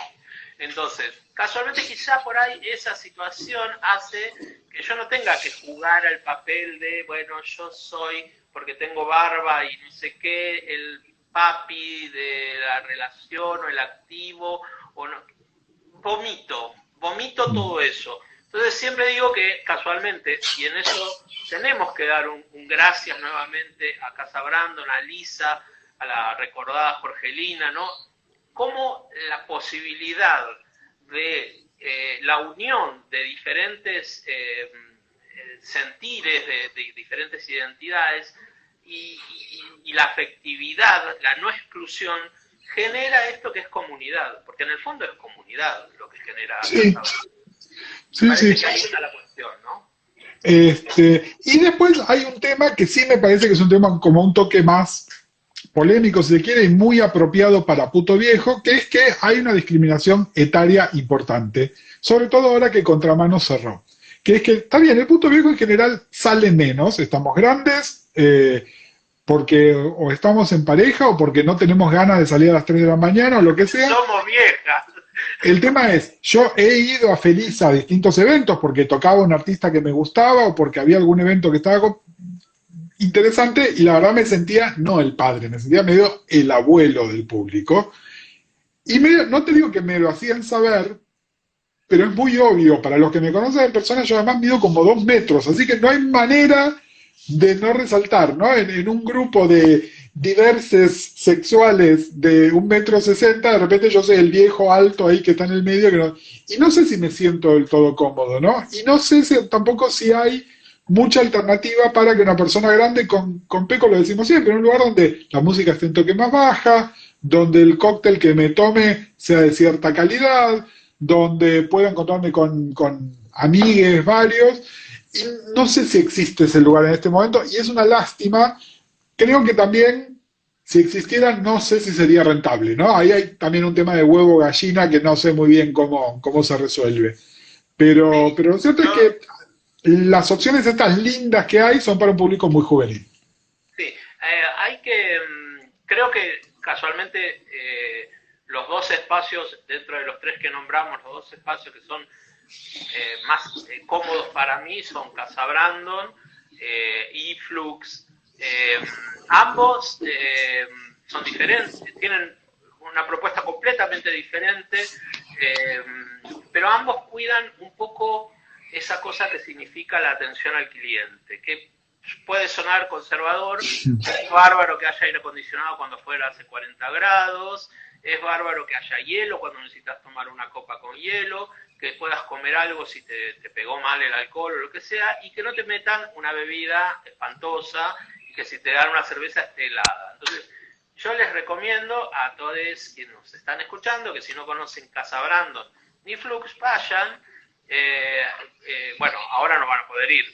Entonces, casualmente quizá por ahí esa situación hace que yo no tenga que jugar al papel de, bueno, yo soy, porque tengo barba y no sé qué, el papi de la relación o el activo, o no. Vomito todo eso. Entonces siempre digo que casualmente, y en eso tenemos que dar un gracias nuevamente a Casa Brandon, a Lisa, a la recordada Jorgelina, ¿no? Como la posibilidad de la unión de diferentes sentires, de diferentes identidades y la afectividad, la no exclusión, genera esto que es comunidad, porque en el fondo es comunidad lo que genera Sí, Casa Brandon. Me sí, parece sí. que ahí está la cuestión, ¿no? Y después hay un tema que sí me parece que es un tema como un toque más polémico, si se quiere, y muy apropiado para puto viejo, que es que hay una discriminación etaria importante, sobre todo ahora que Contramano cerró. Que es que, está bien, el puto viejo en general sale menos, estamos grandes, porque o estamos en pareja o porque no tenemos ganas de salir a las 3 de la mañana o lo que sea. Somos viejas. El tema es, yo he ido a Feliz a distintos eventos porque tocaba un artista que me gustaba o porque había algún evento que estaba interesante, y la verdad me sentía, no el padre, me sentía medio el abuelo del público. Y no te digo que me lo hacían saber, pero es muy obvio, para los que me conocen en persona, yo además mido como 2 metros, así que no hay manera de no resaltar, ¿no? En un grupo de diversos sexuales de 1,60 m, de repente yo soy el viejo alto ahí que está en el medio, y no sé si me siento del todo cómodo, ¿no? Y no sé tampoco si hay mucha alternativa para que una persona grande con peco, lo decimos siempre, en un lugar donde la música esté en toque más baja, donde el cóctel que me tome sea de cierta calidad, donde puedo encontrarme con amigues varios, y no sé si existe ese lugar en este momento, y es una lástima. Creo que también, si existiera, no sé si sería rentable, ¿no? Ahí hay también un tema de huevo gallina que no sé muy bien cómo se resuelve. Pero lo cierto es Yo, que las opciones estas lindas que hay son para un público muy juvenil. sí, hay que, creo que casualmente los dos espacios, dentro de los tres que nombramos, los dos espacios que son más cómodos para mí son Casa Brandon y Flux. Eh, Ambos son diferentes, tienen una propuesta completamente diferente, eh, pero ambos cuidan un poco esa cosa que significa la atención al cliente, que puede sonar conservador, es bárbaro que haya aire acondicionado cuando fuera hace 40 grados, es bárbaro que haya hielo cuando necesitas tomar una copa con hielo, que puedas comer algo si te pegó mal el alcohol o lo que sea, y que no te metan una bebida espantosa, y que si te dan una cerveza esté helada. Entonces, yo les recomiendo a todos quienes nos están escuchando, que si no conocen Casa Brandon ni Flux, vayan. Bueno, ahora no van a poder ir,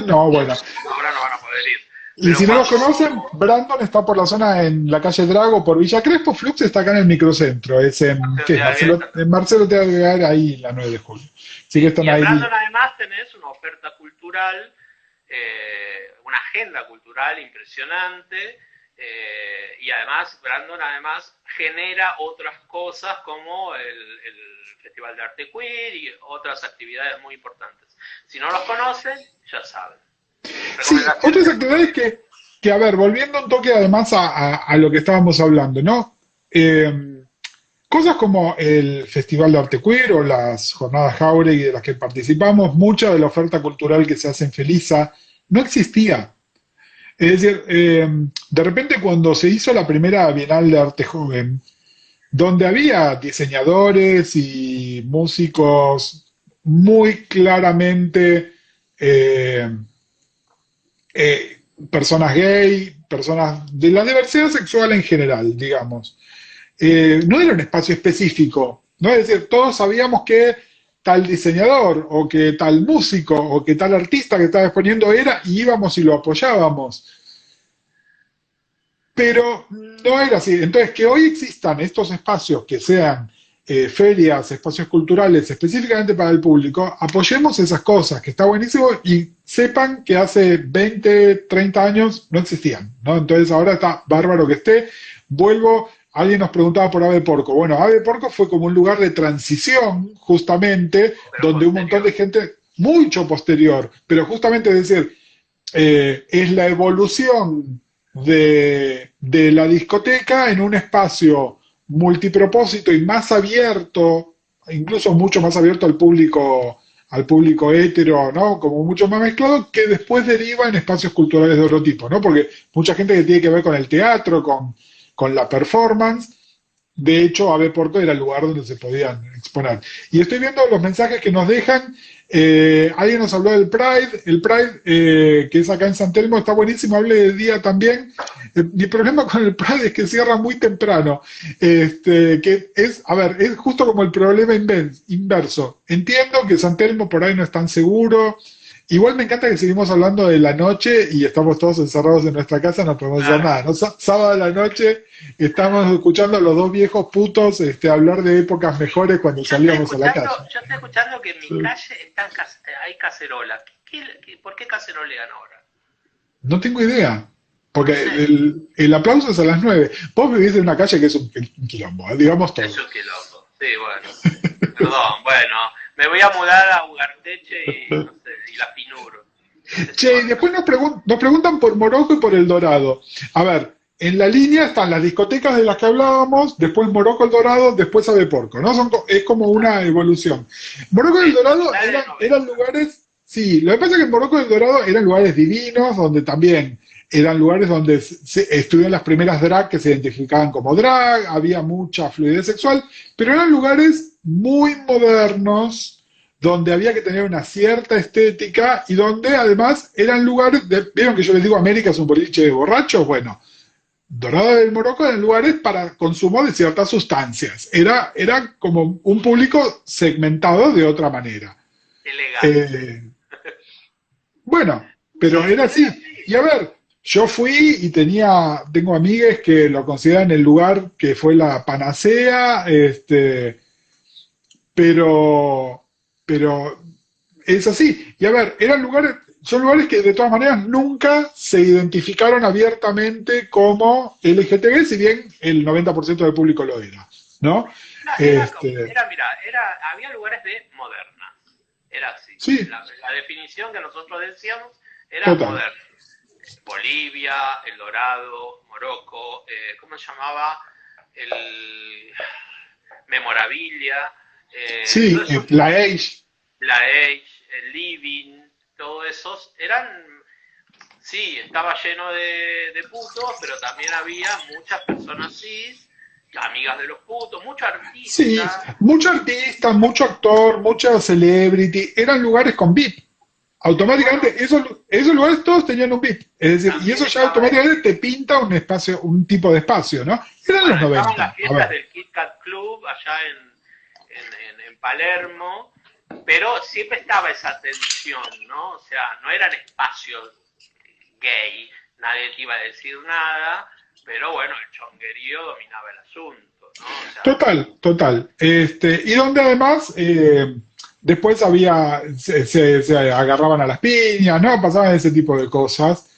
No, bueno. ahora no van a poder ir, Y pero si no los cuando, conocen, Brandon está por la zona en la calle Drago, por Villa Crespo. Flux está acá en el microcentro. Es en, ¿qué es? Marcelo te va a agregar ahí la 9 de julio. Así que están y en ahí. Brandon además tenés una oferta cultural, una agenda cultural impresionante, Y además, Brandon además genera otras cosas como el Festival de Arte Queer y otras actividades muy importantes. Si no los conocen, ya saben. Sí, otras actividades que, a ver, volviendo un toque además a lo que estábamos hablando, ¿no? Cosas como el Festival de Arte Queer o las jornadas Jauregui de las que participamos, mucha de la oferta cultural que se hace en Felisa no existía. Es decir, de repente cuando se hizo la primera Bienal de Arte Joven, donde había diseñadores y músicos muy claramente eh, personas gay, personas de la diversidad sexual en general, digamos. No era un espacio específico, ¿no? Es decir, todos sabíamos que tal diseñador o que tal músico o que tal artista que estaba exponiendo era y íbamos y lo apoyábamos. Pero no era así. Entonces, que hoy existan estos espacios que sean ferias, espacios culturales específicamente para el público, apoyemos esas cosas, que está buenísimo, y sepan que hace 20, 30 años no existían, ¿no? Entonces ahora está bárbaro que esté. Vuelvo, alguien nos preguntaba por Ave Porco. Bueno, Ave Porco fue como un lugar de transición, justamente, Pero donde un montón de gente, mucho posterior, pero justamente es decir, es la evolución de la discoteca en un espacio multipropósito y más abierto, incluso mucho más abierto al público hetero, ¿no? Como mucho más mezclado, que después deriva en espacios culturales de otro tipo, ¿no? Porque mucha gente que tiene que ver con el teatro, con la performance, de hecho, Ave Porco era el lugar donde se podían exponer. Y estoy viendo los mensajes que nos dejan. Alguien nos habló del Pride. El Pride, que es acá en San Telmo, está buenísimo. Hable de día también. Mi problema con el Pride es que cierra muy temprano. Que es, a ver, es justo como el problema inverso. Entiendo que San Telmo por ahí no es tan seguro. Igual me encanta que seguimos hablando de la noche y estamos todos encerrados en nuestra casa, no podemos hacer nada, ¿no? Sábado de la noche estamos escuchando a los dos viejos putos hablar de épocas mejores cuando salíamos a la calle. Yo estoy escuchando que en mi calle hay cacerola. ¿Por qué cacerolean ahora? No tengo idea, porque el aplauso es a las 9. Vos vivís en una calle que es un quilombo, digamos todo. Es un quilombo, sí, bueno. Perdón, bueno. Me voy a mudar a Ugarteche y, no sé, y la Pinuro. Che, y después nos preguntan por Morocco y por El Dorado. A ver, en la línea están las discotecas de las que hablábamos, después Morocco, El Dorado, después Ave Porco, ¿no? Es como una evolución. Morocco y El Dorado eran lugares, sí, lo que pasa es que en Morocco y El Dorado eran lugares divinos, donde también eran lugares donde estuvieron las primeras drag que se identificaban como drag, había mucha fluidez sexual, pero eran lugares muy modernos, donde había que tener una cierta estética y donde además eran lugares, ¿vieron que yo les digo América es un boliche de borrachos? Bueno, Dorado del Morocco eran lugares para consumo de ciertas sustancias. Era como un público segmentado de otra manera. Elegante. Bueno, pero era así. Y a ver, yo fui y tengo amigues que lo consideran el lugar que fue la panacea, pero es así. Y a ver, son lugares que de todas maneras nunca se identificaron abiertamente como LGTB, si bien el 90% del público lo era, ¿no? Había lugares de modernas, era así. Sí. La definición que nosotros decíamos era Total. moderna. Bolivia, El Dorado, Morocco, ¿cómo se llamaba? El Memorabilia. Sí, la Age. La Age, el Living, todos esos eran, sí, estaba lleno de putos, pero también había muchas personas cis, amigas de los putos, muchos artistas. Sí, mucho artista, mucho actor, mucha celebrity, eran lugares con VIP. Automáticamente, esos lugares todos tenían un VIP. Es decir, y eso ya automáticamente te pinta un espacio, un tipo de espacio, ¿no? Eran los 90. Estaban las fiestas del Kit Kat Club allá en Palermo, pero siempre estaba esa tensión, ¿no? O sea, no eran espacios gay, nadie te iba a decir nada, pero bueno, el chonguerío dominaba el asunto, ¿no? O sea, Total. Y donde además después se agarraban a las piñas, ¿no? Pasaban ese tipo de cosas.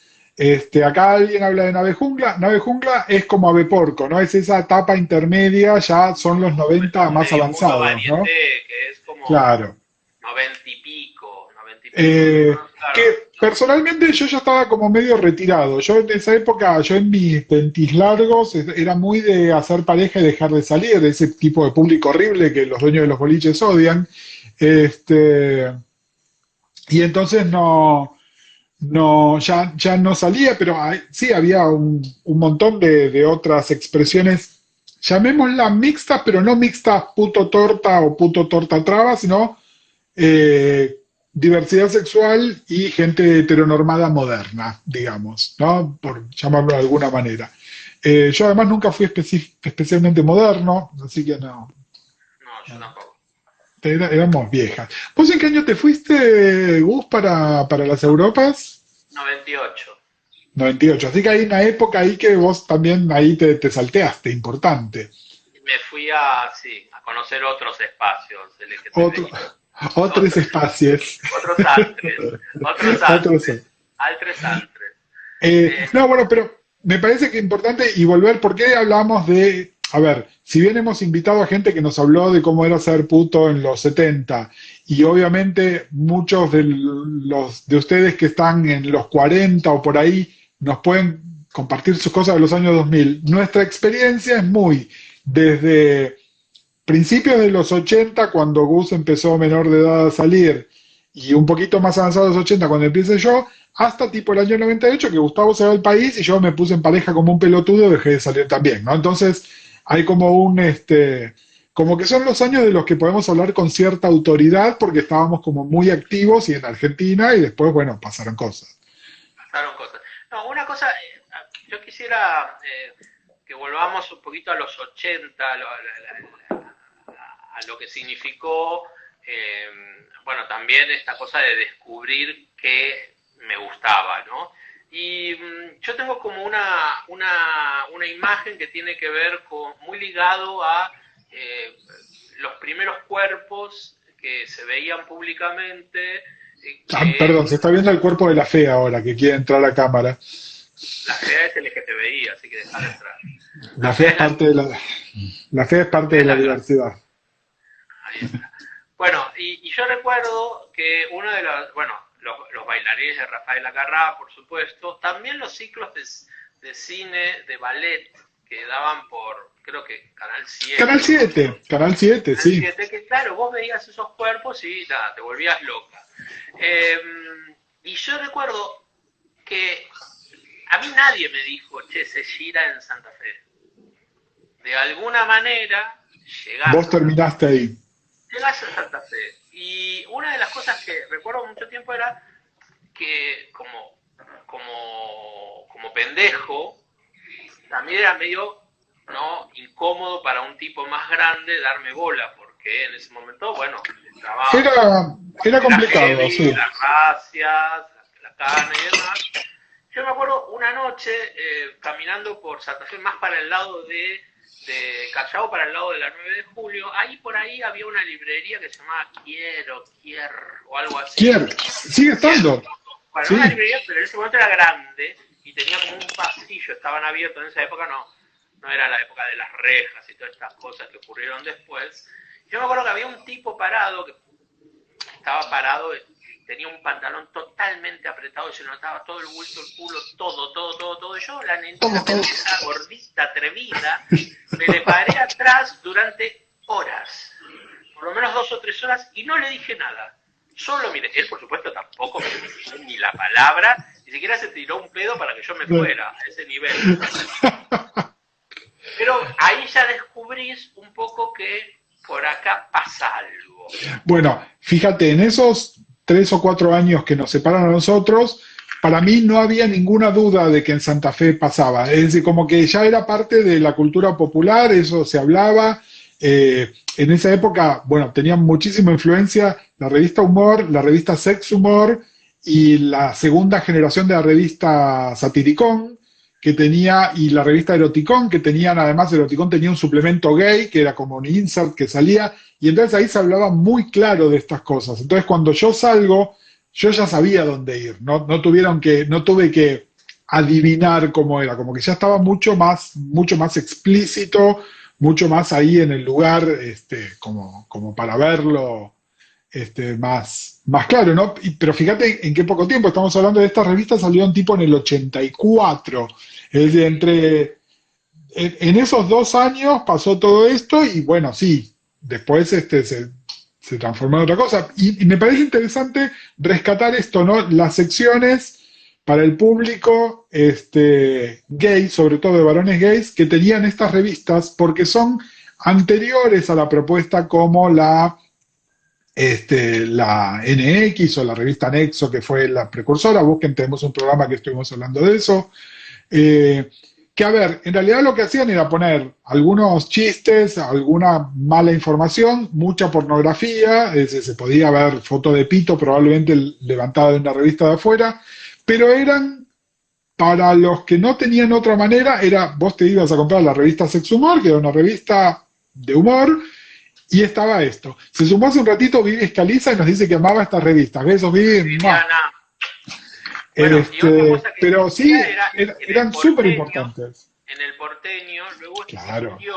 Acá alguien habla de Nave Jungla. Nave Jungla es como Ave Porco, ¿no? Es esa etapa intermedia, ya son los Pues 90 más medio mundo avanzados, ¿no? varieté, que es como Claro. 90 y pico, 90 y pico. Eh, Claro, que personalmente yo ya estaba como medio retirado. Yo en esa época, yo en mis ventis largos, era muy de hacer pareja y dejar de salir, de ese tipo de público horrible que los dueños de los boliches odian. Este, y entonces ya no salía, pero sí había un montón de otras expresiones, llamémoslas mixtas, pero no mixtas puto torta o puto torta traba, sino eh, diversidad sexual y gente heteronormada moderna, digamos, ¿no? Por llamarlo de alguna manera. Yo además nunca fui especialmente moderno, así que no, no, yo tampoco. éramos viejas. ¿Vos en qué año te fuiste, Gus, para las Europas? 98. 98. Así que hay una época ahí que vos también ahí te salteaste, importante. Me fui sí, a conocer otros espacios Otro, LGTBI. otros Otros, espacios. otros altres, otros Otros. altres, altres altres. No, bueno, pero me parece que es importante y volver, porque hablamos de, a ver, si bien hemos invitado a gente que nos habló de cómo era ser puto en los 70 y obviamente muchos de los de ustedes que están en los 40 o por ahí nos pueden compartir sus cosas de los años 2000, nuestra experiencia es muy desde principios de los 80, cuando Gus empezó menor de edad a salir, y un poquito más avanzado de los 80, cuando empiece yo, hasta tipo el año 98, que Gustavo se va al país y yo me puse en pareja como un pelotudo y dejé de salir también, ¿no? Entonces, hay como como que son los años de los que podemos hablar con cierta autoridad, porque estábamos como muy activos y en Argentina, y después, bueno, pasaron cosas. Pasaron cosas. No, una cosa, yo quisiera que volvamos un poquito a los 80, a lo que significó, eh, bueno, también esta cosa de descubrir qué me gustaba, ¿no? Y yo tengo como una imagen que tiene que ver con, muy ligado a los primeros cuerpos que se veían públicamente, Ah, que perdón, se está viendo el cuerpo de la fe ahora, que quiere entrar a cámara. la fea es LGTBI, así que dejar de entrar. La La fe fea es es la, parte de la fe es parte fea de es la la diversidad. ahí está. Bueno, y yo recuerdo que uno de bueno, los bailarines de Rafael Acarrá, por supuesto, también los ciclos de cine, de ballet, que daban por, creo que Canal 7 Canal o 7, Canal 7, Canal sí. 7, que claro, vos veías esos cuerpos y nada, te volvías loca. Eh, y yo recuerdo que a mí nadie me dijo, che, se gira en Santa Fe. De alguna manera Vos llegás a Santa terminaste ahí. Llegás a Santa Fe. Y una de las cosas que recuerdo mucho tiempo era que como pendejo, también era medio no incómodo para un tipo más grande darme bola, porque en ese momento, bueno, estaba, Era era complicado, heavy, sí. las racias, la carne y demás. Yo me acuerdo una noche caminando por Santa Fe, más para el lado de Callao, para el lado de la 9 de julio, ahí por ahí había una librería que se llamaba Quiero, o algo así. Kier, sigue estando. Bueno, Sí. una librería, pero en ese momento era grande y tenía como un pasillo, estaban abiertos, en esa época no era la época de las rejas y todas estas cosas que ocurrieron después. Yo me acuerdo que había un tipo parado, que estaba parado, tenía un pantalón totalmente apretado, se notaba todo el bulto, el culo, todo. Y yo, la nenita, esa gordita atrevida, me le paré atrás durante horas, por lo menos 2 o 3 horas, y no le dije nada. Solo miré. Él, por supuesto, tampoco me dijo ni la palabra, ni siquiera se tiró un pedo para que yo me fuera a ese nivel. Pero ahí ya descubrís un poco que por acá pasa algo. Bueno, fíjate, en esos 3 o 4 años que nos separan a nosotros, para mí no había ninguna duda de que en Santa Fe pasaba. Es decir, como que ya era parte de la cultura popular, eso se hablaba. En esa época, bueno, tenían muchísima influencia la revista Humor, la revista Sex Humor y la segunda generación de la revista Satiricón, que tenía, y la revista Eroticón, que tenían, además, Eroticón tenía un suplemento gay, que era como un insert que salía, y entonces ahí se hablaba muy claro de estas cosas. Entonces, cuando yo salgo, yo ya sabía dónde ir, no tuve que adivinar cómo era, como que ya estaba mucho más explícito, mucho más ahí en el lugar, como para verlo más claro, ¿no? Pero fíjate en qué poco tiempo estamos hablando de esta revista, salió un tipo en el 84. Es decir, en esos 2 años pasó todo esto y bueno, sí, después se transformó en otra cosa. Y me parece interesante rescatar esto, ¿no? Las secciones para el público gay, sobre todo de varones gays, que tenían estas revistas porque son anteriores a la propuesta como la NX o la revista Nexo, que fue la precursora. Busquen, tenemos un programa que estuvimos hablando de eso. Eh, que a ver, en realidad lo que hacían era poner algunos chistes, alguna mala información, mucha pornografía, se podía ver foto de pito probablemente levantada de una revista de afuera, pero eran para los que no tenían otra manera, vos te ibas a comprar la revista Sex Humor, que era una revista de humor, y estaba esto. Se sumó hace un ratito Vivi Escaliza y nos dice que amaba esta revista. Besos, Vivi. Viviana. Bueno, y otra cosa que pero sí, era eran súper importantes. En el porteño, luego Claro. existió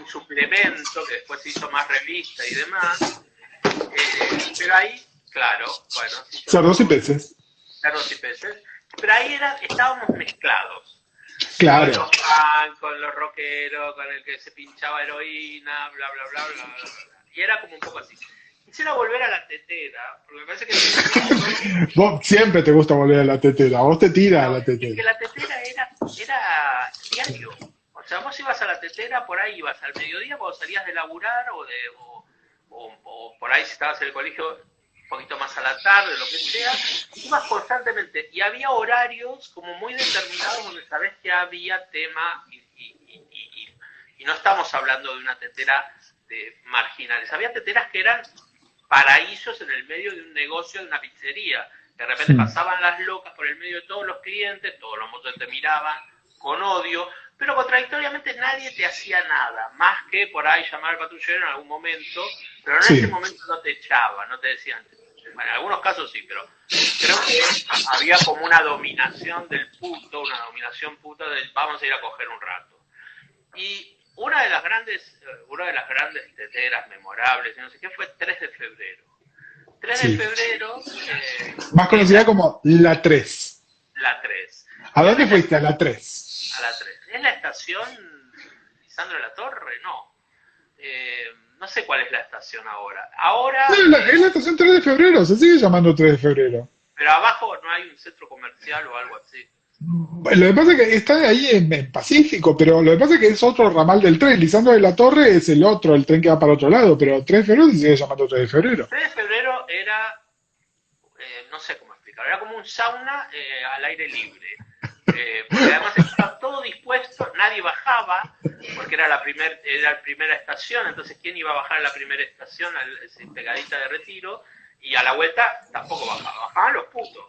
un suplemento que después se hizo más revista y demás, pero ahí, claro, bueno. Cerdos y peces. Cerdos y peces, pero ahí estábamos mezclados. Claro. Con los rockeros, con el que se pinchaba heroína, bla, bla, bla, bla, bla, bla. Y era como un poco así. Quisiera volver a la tetera, porque me parece que... Vos siempre te gusta volver a la tetera, vos te tiras a la tetera. Es que la tetera era diario. O sea, vos ibas a la tetera, por ahí ibas al mediodía cuando salías de laburar o por ahí si estabas en el colegio un poquito más a la tarde, lo que sea, ibas constantemente. Y había horarios como muy determinados donde sabés que había tema y no estamos hablando de una tetera de marginales. Había teteras que eran paraísos en el medio de un negocio, de una pizzería. De repente pasaban las locas por el medio de todos los clientes, todos los mozos te miraban con odio, pero contradictoriamente nadie te hacía nada, más que por ahí llamar al patrullero en algún momento, pero en ese momento no te echaban, no te decían. Bueno, en algunos casos sí, pero creo que había como una dominación del puto, una dominación puta del vamos a ir a coger un rato. Y una de las grandes teteras memorables, no sé qué, fue 3 de febrero. 3 de febrero... más conocida como La 3. La 3. ¿A dónde fuiste? A La 3. A La 3. ¿Es la estación Lisandro de la Torre? No. No sé cuál es la estación ahora. Ahora... No, es la estación 3 de febrero, se sigue llamando 3 de febrero. Pero abajo no hay un centro comercial o algo así. Lo que pasa es que está ahí en Pacífico, pero lo que pasa es que es otro ramal del tren. Lisandro de la Torre es el otro, el tren que va para otro lado, pero 3 de febrero se sigue llamando 3 de febrero. 3 de febrero era, no sé cómo explicarlo, era como un sauna al aire libre. Porque además estaba todo dispuesto, nadie bajaba, porque era la primera estación, entonces ¿quién iba a bajar a la primera estación, pegadita de Retiro? Y a la vuelta tampoco bajaban los putos.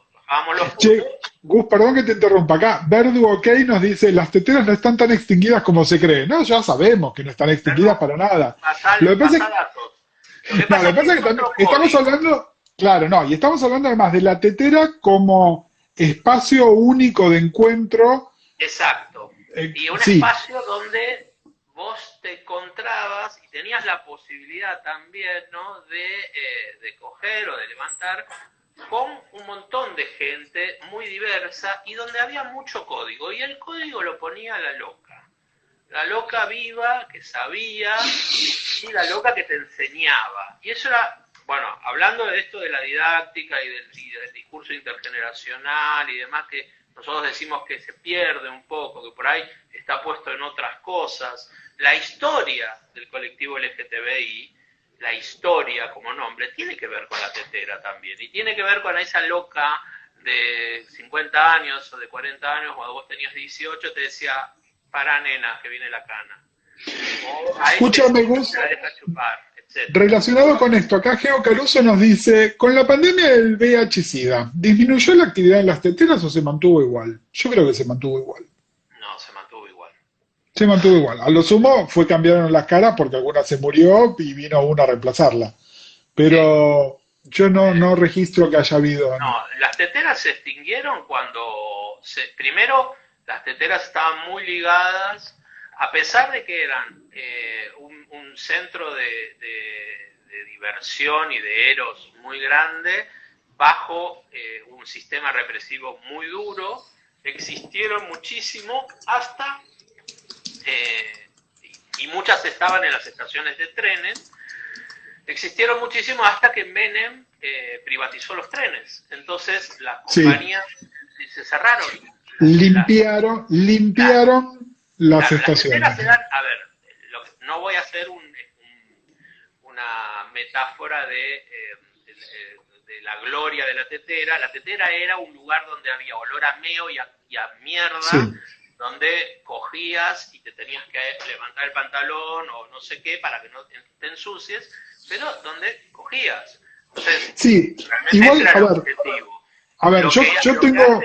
Che, Gus, perdón que te interrumpa acá. Verdu OK nos dice, las teteras no están tan extinguidas como se cree. No, ya sabemos que no están extinguidas para nada. Lo que pasa es que estamos hablando, claro, no, y estamos hablando además de la tetera como espacio único de encuentro. Exacto. Y un espacio donde vos te encontrabas y tenías la posibilidad también, ¿no?, de coger o de levantar con un montón de gente muy diversa y donde había mucho código. Y el código lo ponía la loca viva que sabía y la loca que te enseñaba. Y eso era, bueno, hablando de esto de la didáctica y del discurso intergeneracional y demás, que nosotros decimos que se pierde un poco, que por ahí está puesto en otras cosas. La historia del colectivo LGTBI, la historia como nombre, tiene que ver con la tetera también, y tiene que ver con esa loca de 50 años o de 40 años, cuando vos tenías 18, te decía, para nena, que viene la cana. Escúchame, Gus, relacionado con esto, acá Geo Caruso nos dice, con la pandemia del VIH-Sida, ¿disminuyó la actividad en las teteras o se mantuvo igual? Yo creo que se mantuvo igual. No, se mantuvo igual. Se mantuvo igual. A lo sumo cambiaron las caras porque alguna se murió y vino una a reemplazarla. Pero Yo no registro que haya habido. No, las teteras se extinguieron cuando, primero, las teteras estaban muy ligadas, a pesar de que eran un centro de diversión y de eros muy grande, bajo un sistema represivo muy duro, existieron muchísimo hasta, y muchas estaban en las estaciones de trenes, existieron muchísimo hasta que Menem privatizó los trenes. Entonces las Sí, compañías se cerraron. limpiaron las Claro, las teteras estaciones. eran, a ver, no voy a hacer una metáfora de la gloria de la tetera. La tetera era un lugar donde había olor a meo y a mierda, Sí, donde cogías y te tenías que levantar el pantalón o no sé qué para que no te ensucies, pero donde cogías. Entonces, sí, realmente ese igual, era el objetivo. a ver, yo tengo,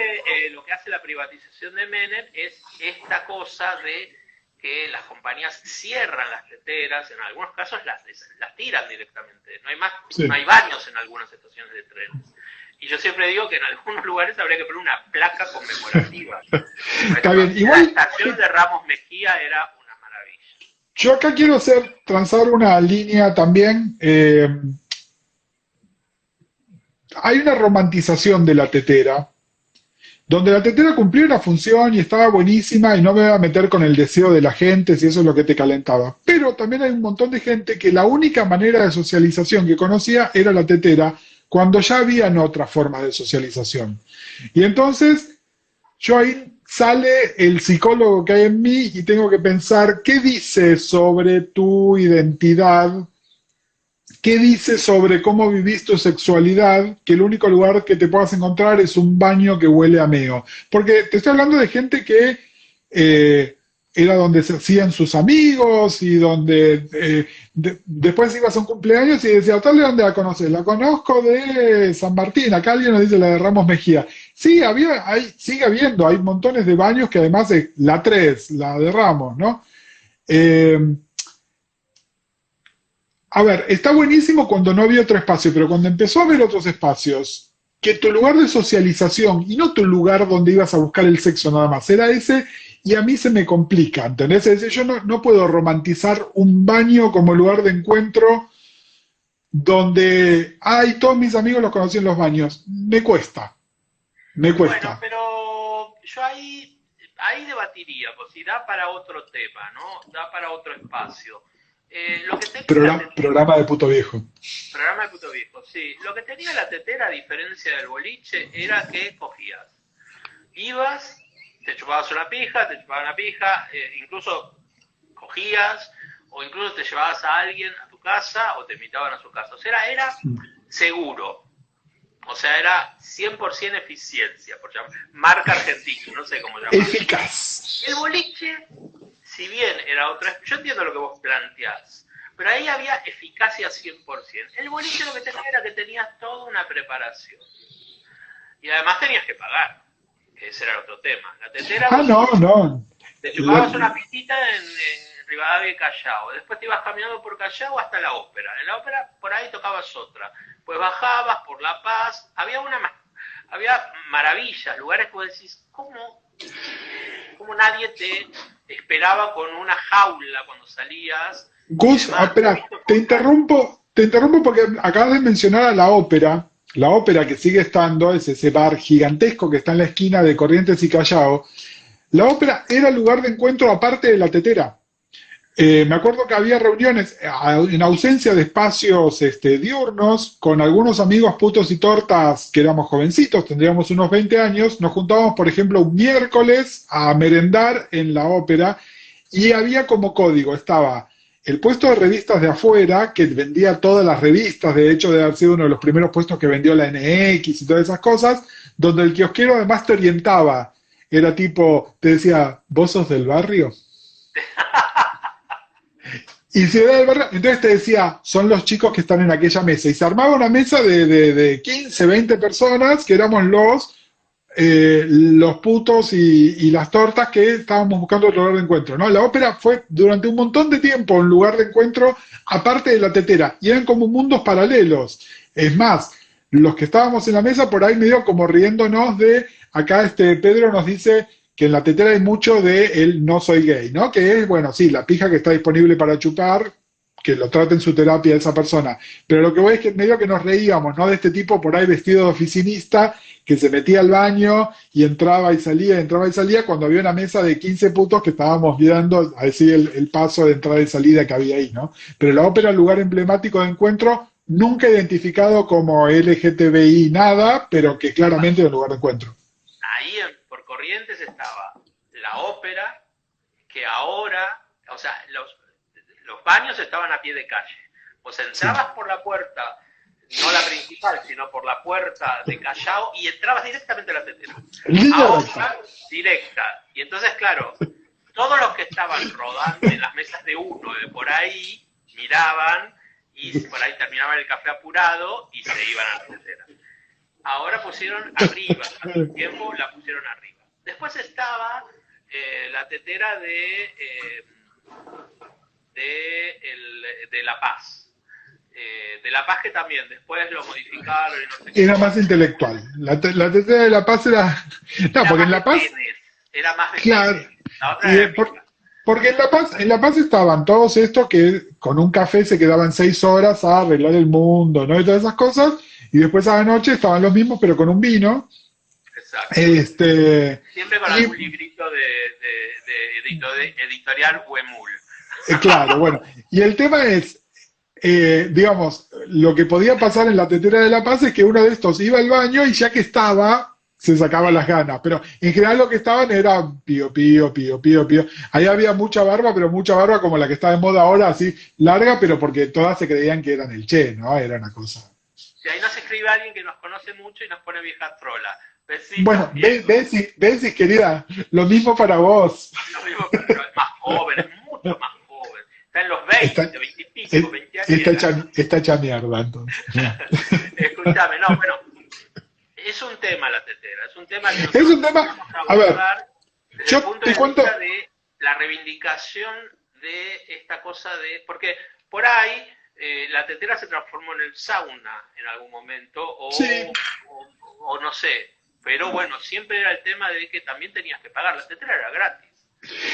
Lo que hace la privatización de Menem es esta cosa de que las compañías cierran las teteras, en algunos casos las tiran directamente. sí, No hay baños en algunas estaciones de trenes. Y yo siempre digo que en algunos lugares habría que poner una placa conmemorativa. Por está ejemplo, bien, la igual estación de Ramos Mejía era una maravilla. yo acá quiero transar una línea también. Hay una romantización de la tetera, donde la tetera cumplía una función y estaba buenísima y no me voy a meter con el deseo de la gente si eso es lo que te calentaba. Pero también hay un montón de gente que la única manera de socialización que conocía era la tetera, cuando ya habían otras formas de socialización. Y entonces yo ahí sale el psicólogo que hay en mí y tengo que pensar qué dice sobre tu identidad. ¿Qué dice sobre cómo vivís tu sexualidad? Que el único lugar que te puedas encontrar es un baño que huele a meo. Porque te estoy hablando de gente que era donde se hacían sus amigos y donde después ibas a un cumpleaños y decía, ¿tal de dónde la conoces? La conozco de San Martín. Acá alguien nos dice la de Ramos Mejía. Sí, sigue habiendo, hay montones de baños que además es la 3, la de Ramos, ¿no? Eh, a ver, está buenísimo cuando no había otro espacio, pero cuando empezó a haber otros espacios, que tu lugar de socialización y no tu lugar donde ibas a buscar el sexo nada más, era ese, y a mí se me complica, ¿entendés? Es decir, yo no puedo romantizar un baño como lugar de encuentro donde, ay, todos mis amigos los conocí en los baños. Me cuesta, me Bueno, cuesta. pero yo ahí debatiría, pues si da para otro tema, ¿no? Da para otro espacio. Lo que tenía la tetera, Programa de puto viejo. programa de puto viejo, sí. Lo que tenía la tetera, a diferencia del boliche, era que cogías. Ibas, te chupabas una pija, te chupaban una pija, incluso cogías, o incluso te llevabas a alguien a tu casa, o te invitaban a su casa. O sea, era seguro. O sea, era 100% eficiencia, por llamar, marca argentina, no sé cómo llamarlo. Eficaz. El boliche, si bien era otra, yo entiendo lo que vos planteás, pero ahí había eficacia 100%. El boliche lo que tenía era que tenías toda una preparación. Y además tenías que pagar, que ese era otro tema. La tetera, Ah, vos no, no. te La- chupabas una pistita en Rivadavia y Callao. Después te ibas caminando por Callao hasta la ópera. En la ópera por ahí tocabas otra. Pues bajabas por La Paz. Había maravillas, lugares que vos decís, ¿cómo nadie te esperaba con una jaula cuando salías? Y Gus, demás, espera, te interrumpo porque acabas de mencionar a la ópera que sigue estando, es ese bar gigantesco que está en la esquina de Corrientes y Callao. La ópera era el lugar de encuentro aparte de la tetera. Me acuerdo que había reuniones en ausencia de espacios diurnos con algunos amigos putos y tortas que éramos jovencitos, tendríamos unos 20 años, nos juntábamos, por ejemplo, un miércoles a merendar en la ópera y había como código, estaba el puesto de revistas de afuera, que vendía todas las revistas, de hecho de haber sido uno de los primeros puestos que vendió la NX y todas esas cosas, donde el kiosquero además te orientaba, era tipo, te decía, ¿vos sos del barrio? Y Ciudad del Barrio, entonces te decía, son los chicos que están en aquella mesa. Y se armaba una mesa de 15, 20 personas, que éramos los putos y las tortas que estábamos buscando otro lugar de encuentro, ¿no? La ópera fue durante un montón de tiempo un lugar de encuentro aparte de la tetera. Y eran como mundos paralelos. Es más, los que estábamos en la mesa por ahí medio como riéndonos de, acá Pedro nos dice que en la tetera hay mucho de el no soy gay, ¿no? Que es, bueno, sí, la pija que está disponible para chupar, que lo trate en su terapia esa persona. Pero lo que voy es que medio que nos reíamos, ¿no? De este tipo por ahí vestido de oficinista, que se metía al baño y entraba y salía, cuando había una mesa de 15 putos que estábamos viendo, así el paso de entrada y salida que había ahí, ¿no? Pero la ópera, lugar emblemático de encuentro, nunca identificado como LGTBI nada, pero que claramente era un lugar de encuentro. Ahí por Corrientes estaba la ópera, que ahora, o sea, los baños estaban a pie de calle. Pues entrabas por la puerta, no la principal, sino por la puerta de Callao y entrabas directamente a la tetera. Ahora, directa. Y entonces, claro, todos los que estaban rodando en las mesas de uno de por ahí miraban y por ahí terminaban el café apurado y se iban a la tetera. Ahora pusieron arriba, hace un tiempo la pusieron arriba. Después estaba la tetera de La Paz. De La Paz, que también después lo modificaron y no sé qué. Era más intelectual. La tetera de La Paz era... No, era porque en La Paz... Era más de claro. La otra era porque en La Paz estaban todos estos que con un café se quedaban 6 horas a arreglar el mundo, ¿no? Y todas esas cosas. Y después a la noche estaban los mismos, pero con un vino. Exacto. Siempre con algún librito de editorial Huemul. Claro, bueno. Y el tema es, digamos, lo que podía pasar en la tetera de La Paz es que uno de estos iba al baño y ya que estaba, se sacaba las ganas. Pero en general lo que estaban era pío, pío, pío, pío, pío. Ahí había mucha barba, pero mucha barba como la que está de moda ahora, así larga, pero porque todas se creían que eran el Che, ¿no? Era una cosa. Si ahí nos escribe alguien que nos conoce mucho y nos pone vieja trola. Besitos, bueno, Bessie, querida, lo mismo para vos. Lo mismo, pero es más joven, es mucho más joven. Está en los 20, 20 y pico, 20 años. Está hecha mierda, entonces. Escúchame, no, bueno, es un tema la tetera, es un tema que es un tema, a ver, desde el punto de vista de la reivindicación de esta cosa de, porque por ahí la tetera se transformó en el sauna en algún momento, o no sé, pero bueno, siempre era el tema de que también tenías que pagar, la tetera era gratis.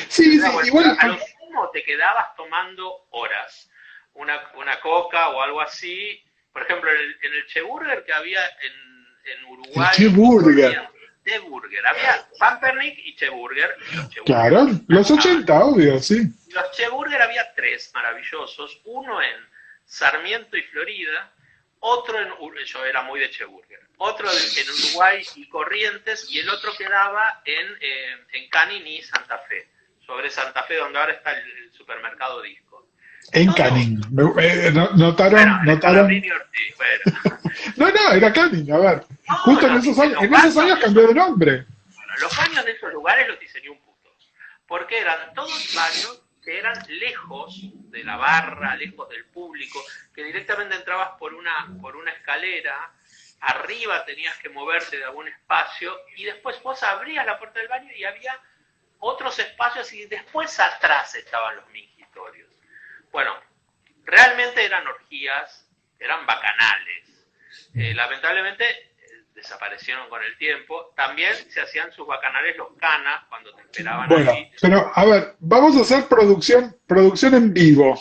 Sí, bueno, igual. A lo sumo te quedabas tomando horas, una coca o algo así. Por ejemplo, en el Che Burger que había en Uruguay. El Che Burger. Che Burger. Había Pampernick y Che Burger. Claro, los 80, obvio, sí. Los Che Burger había 3 maravillosos. Uno en Sarmiento y Florida. Otro yo era muy de Che Burger. Otro en Uruguay y Corrientes. Y el otro quedaba en Canning y Santa Fe. Sobre Santa Fe, donde ahora está el supermercado Disco. En Canning. Notaron. No, era Canning, a ver. Justo en esos años cambió de nombre. Bueno, los baños de esos lugares los diseñó un puto. Porque eran todos baños que eran lejos de la barra, lejos del público, que directamente entrabas por una escalera, arriba tenías que moverte de algún espacio, y después vos abrías la puerta del baño y había otros espacios, y después atrás estaban los mingitorios. Bueno, realmente eran orgías, eran bacanales. Lamentablemente desaparecieron con el tiempo. También se hacían sus bacanales los canas cuando te esperaban. Bueno, allí. Pero a ver, vamos a hacer producción en vivo.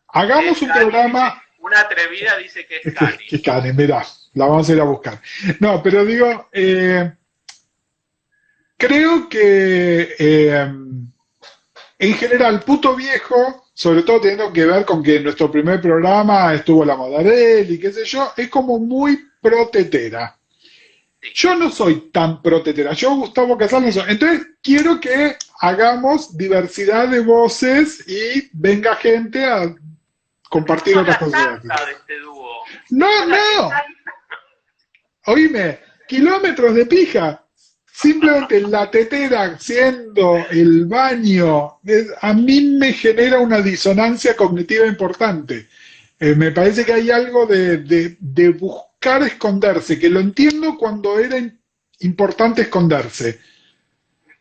Hagamos un programa. Una atrevida dice que es Cani. Que Cani, mirá, la vamos a ir a buscar. No, pero digo, creo que en general, puto viejo, sobre todo teniendo que ver con que en nuestro primer programa estuvo la Modarelli, qué sé yo, es como muy protetera. Yo no soy tan protetera, yo Gustavo Casal no soy. Entonces quiero que hagamos diversidad de voces y venga gente a compartir otras cosas. No. Oíme, kilómetros de pija. Simplemente la tetera siendo el baño, a mí me genera una disonancia cognitiva importante. Me parece que hay algo de buscar esconderse, que lo entiendo cuando era importante esconderse.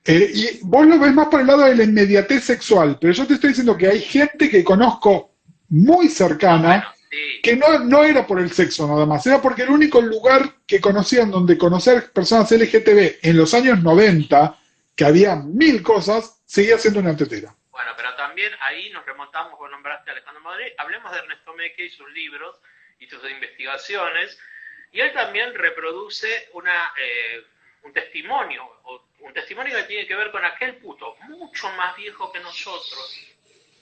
Y vos lo ves más por el lado de la inmediatez sexual, pero yo te estoy diciendo que hay gente que conozco muy cercana Sí. que no era por el sexo nada más, era porque el único lugar que conocían donde conocer personas LGTB en los años 90, que había mil cosas, seguía siendo una tetera. Bueno, pero también ahí nos remontamos, vos nombraste a Alejandro Madrid, hablemos de Ernesto Meke y sus libros y sus investigaciones, y él también reproduce un testimonio que tiene que ver con aquel puto mucho más viejo que nosotros,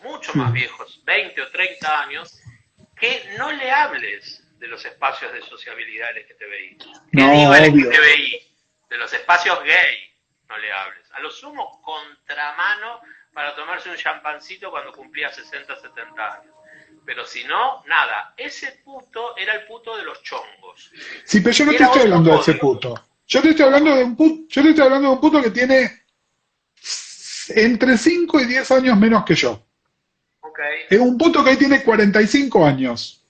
mucho más viejos, 20 o 30 años, que no le hables de los espacios de sociabilidad LGTBI. No, digo obvio. LGTBI? De los espacios gay, no le hables. A lo sumo, contramano para tomarse un champancito cuando cumplía 60, 70 años. Pero si no, nada. Ese puto era el puto de los chongos. Sí, pero yo no te estoy hablando de ese puto. Yo te estoy hablando de un puto que tiene entre 5 y 10 años menos que yo. Okay. Es un puto que hoy tiene 45 años.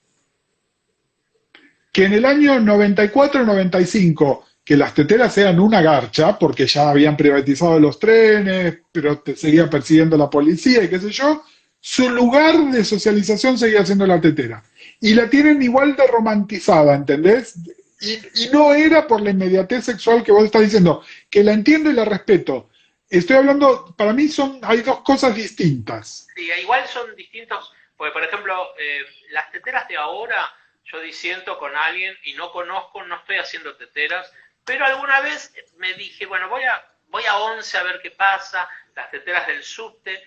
Que en el año 94-95, que las teteras eran una garcha, porque ya habían privatizado los trenes, pero te seguía persiguiendo la policía y qué sé yo, su lugar de socialización seguía siendo la tetera. Y la tienen igual de romantizada, ¿entendés? Y no era por la inmediatez sexual que vos estás diciendo, que la entiendo y la respeto. Estoy hablando, para mí hay dos cosas distintas. Sí, igual son distintos, porque por ejemplo, las teteras de ahora, yo disiento con alguien y no conozco, no estoy haciendo teteras, pero alguna vez me dije, bueno, voy a 11 a ver qué pasa, las teteras del subte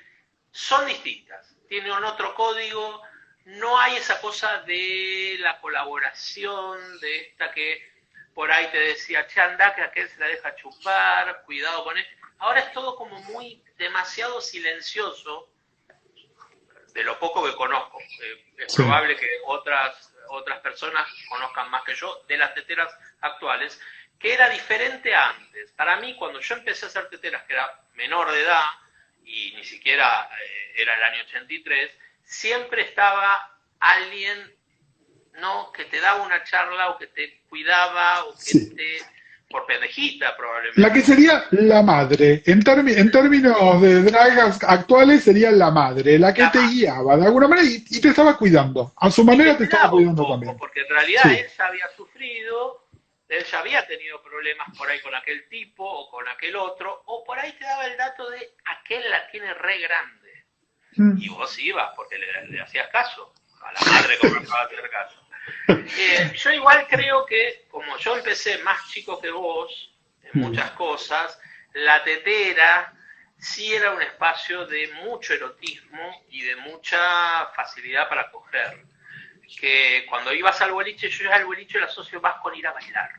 son distintas, tienen otro código, no hay esa cosa de la colaboración, de esta que por ahí te decía, che, andá que aquel se la deja chupar, cuidado con esto. Ahora es todo como demasiado silencioso, de lo poco que conozco. Es probable que otras personas conozcan más que yo de las teteras actuales, que era diferente antes. Para mí, cuando yo empecé a hacer teteras, que era menor de edad, y ni siquiera era el año 83, siempre estaba alguien, ¿no?, que te daba una charla o que te cuidaba o que por pendejita probablemente. La que sería la madre, en términos de dragas actuales sería la madre, la que te guiaba de alguna manera y te estaba cuidando, a su manera te estaba cuidando también. Porque en realidad él ya había sufrido, él ya había tenido problemas por ahí con aquel tipo o con aquel otro, o por ahí te daba el dato de aquel la tiene re grande. Y vos ibas porque le hacías caso, a la madre como acaba de hacer caso. Yo igual creo que, como yo empecé más chico que vos, en muchas cosas, la tetera sí era un espacio de mucho erotismo y de mucha facilidad para coger. Que cuando ibas al boliche, yo al boliche lo asocio más con ir a bailar.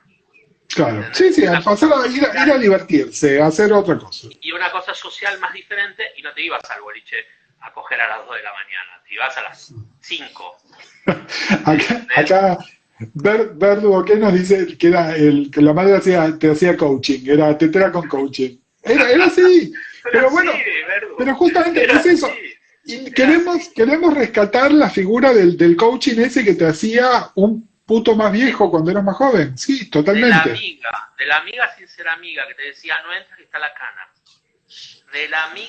Claro, sí, a pasar a ir a divertirse, a hacer otra cosa. Y una cosa social más diferente, y no te ibas al boliche a coger a las 2 de la mañana, te ibas a las 5. acá Verdugo, ¿qué nos dice? Que era que la madre te hacía coaching, era tetera con coaching. Era así, pero bueno, pero justamente es eso. Y queremos rescatar la figura del coaching ese que te hacía un puto más viejo cuando eras más joven. Sí, totalmente. De la amiga sin ser amiga, que te decía, no entres que está la cana.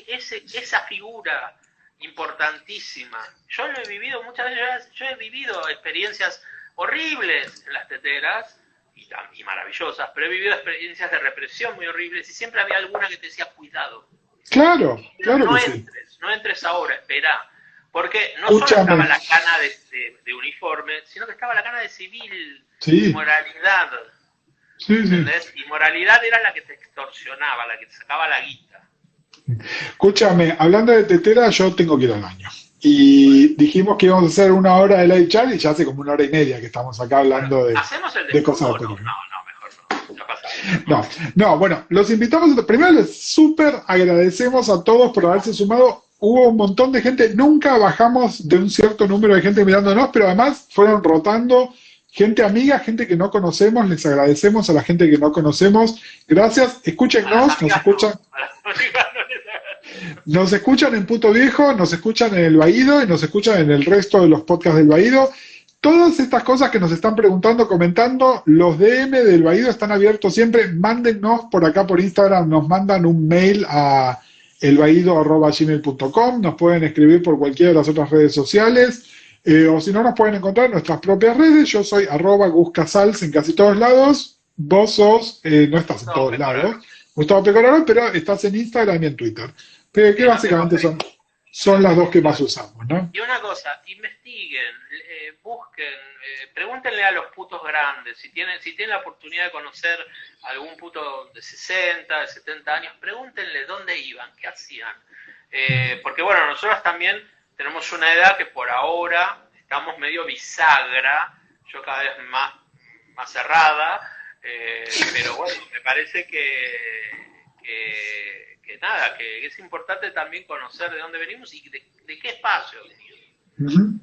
Esa figura importantísima. Yo lo he vivido muchas veces, yo he vivido experiencias horribles en las teteras y maravillosas, pero he vivido experiencias de represión muy horribles y siempre había alguna que te decía, cuidado. Claro no que entres, sí. No entres ahora, espera. Porque no Escúchame. Solo estaba la cana de uniforme, sino que estaba la cana de civil, moralidad. ¿Entendés? Y moralidad era la que te extorsionaba, la que te sacaba la guita. Escúchame, hablando de tetera, yo tengo que ir al baño. Y dijimos que íbamos a hacer 1 hora de live chat y ya hace como 1 hora y media que estamos acá hablando de cosas de no, mejor no. Ya pasa. No, bueno, los invitamos. Primero les súper agradecemos a todos por haberse sumado. Hubo un montón de gente, nunca bajamos de un cierto número de gente mirándonos, pero además fueron rotando gente amiga, gente que no conocemos. Les agradecemos a la gente que no conocemos. Gracias, escúchennos, nos escuchan en Puto Viejo, nos escuchan en El Baído y nos escuchan en el resto de los podcasts del Baído. Todas estas cosas que nos están preguntando, comentando, los DM del Baído están abiertos siempre. Mándennos por acá por Instagram, nos mandan un mail a elbaído@gmail.com, nos pueden escribir por cualquiera de las otras redes sociales. O si no, nos pueden encontrar en nuestras propias redes. Yo soy @GusCasals en casi todos lados. Vos sos, no estás en No, todos Pecoraro. lados, Gustavo Pecoraro, pero estás en Instagram y en Twitter. Pero que En ambos básicamente Facebook. son las dos que más usamos, ¿no? Y una cosa, investiguen, busquen, pregúntenle a los putos grandes, si tienen la oportunidad de conocer algún puto de 60, de 70 años, pregúntenle dónde iban, qué hacían. Porque bueno, nosotros también tenemos una edad que por ahora estamos medio bisagra, yo cada vez más cerrada, pero bueno, me parece que nada, que es importante también conocer de dónde venimos y de qué espacio venimos. Ujú.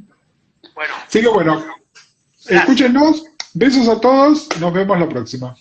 Bueno, Así que bueno, gracias. escúchenos. Besos a todos. Nos vemos la próxima.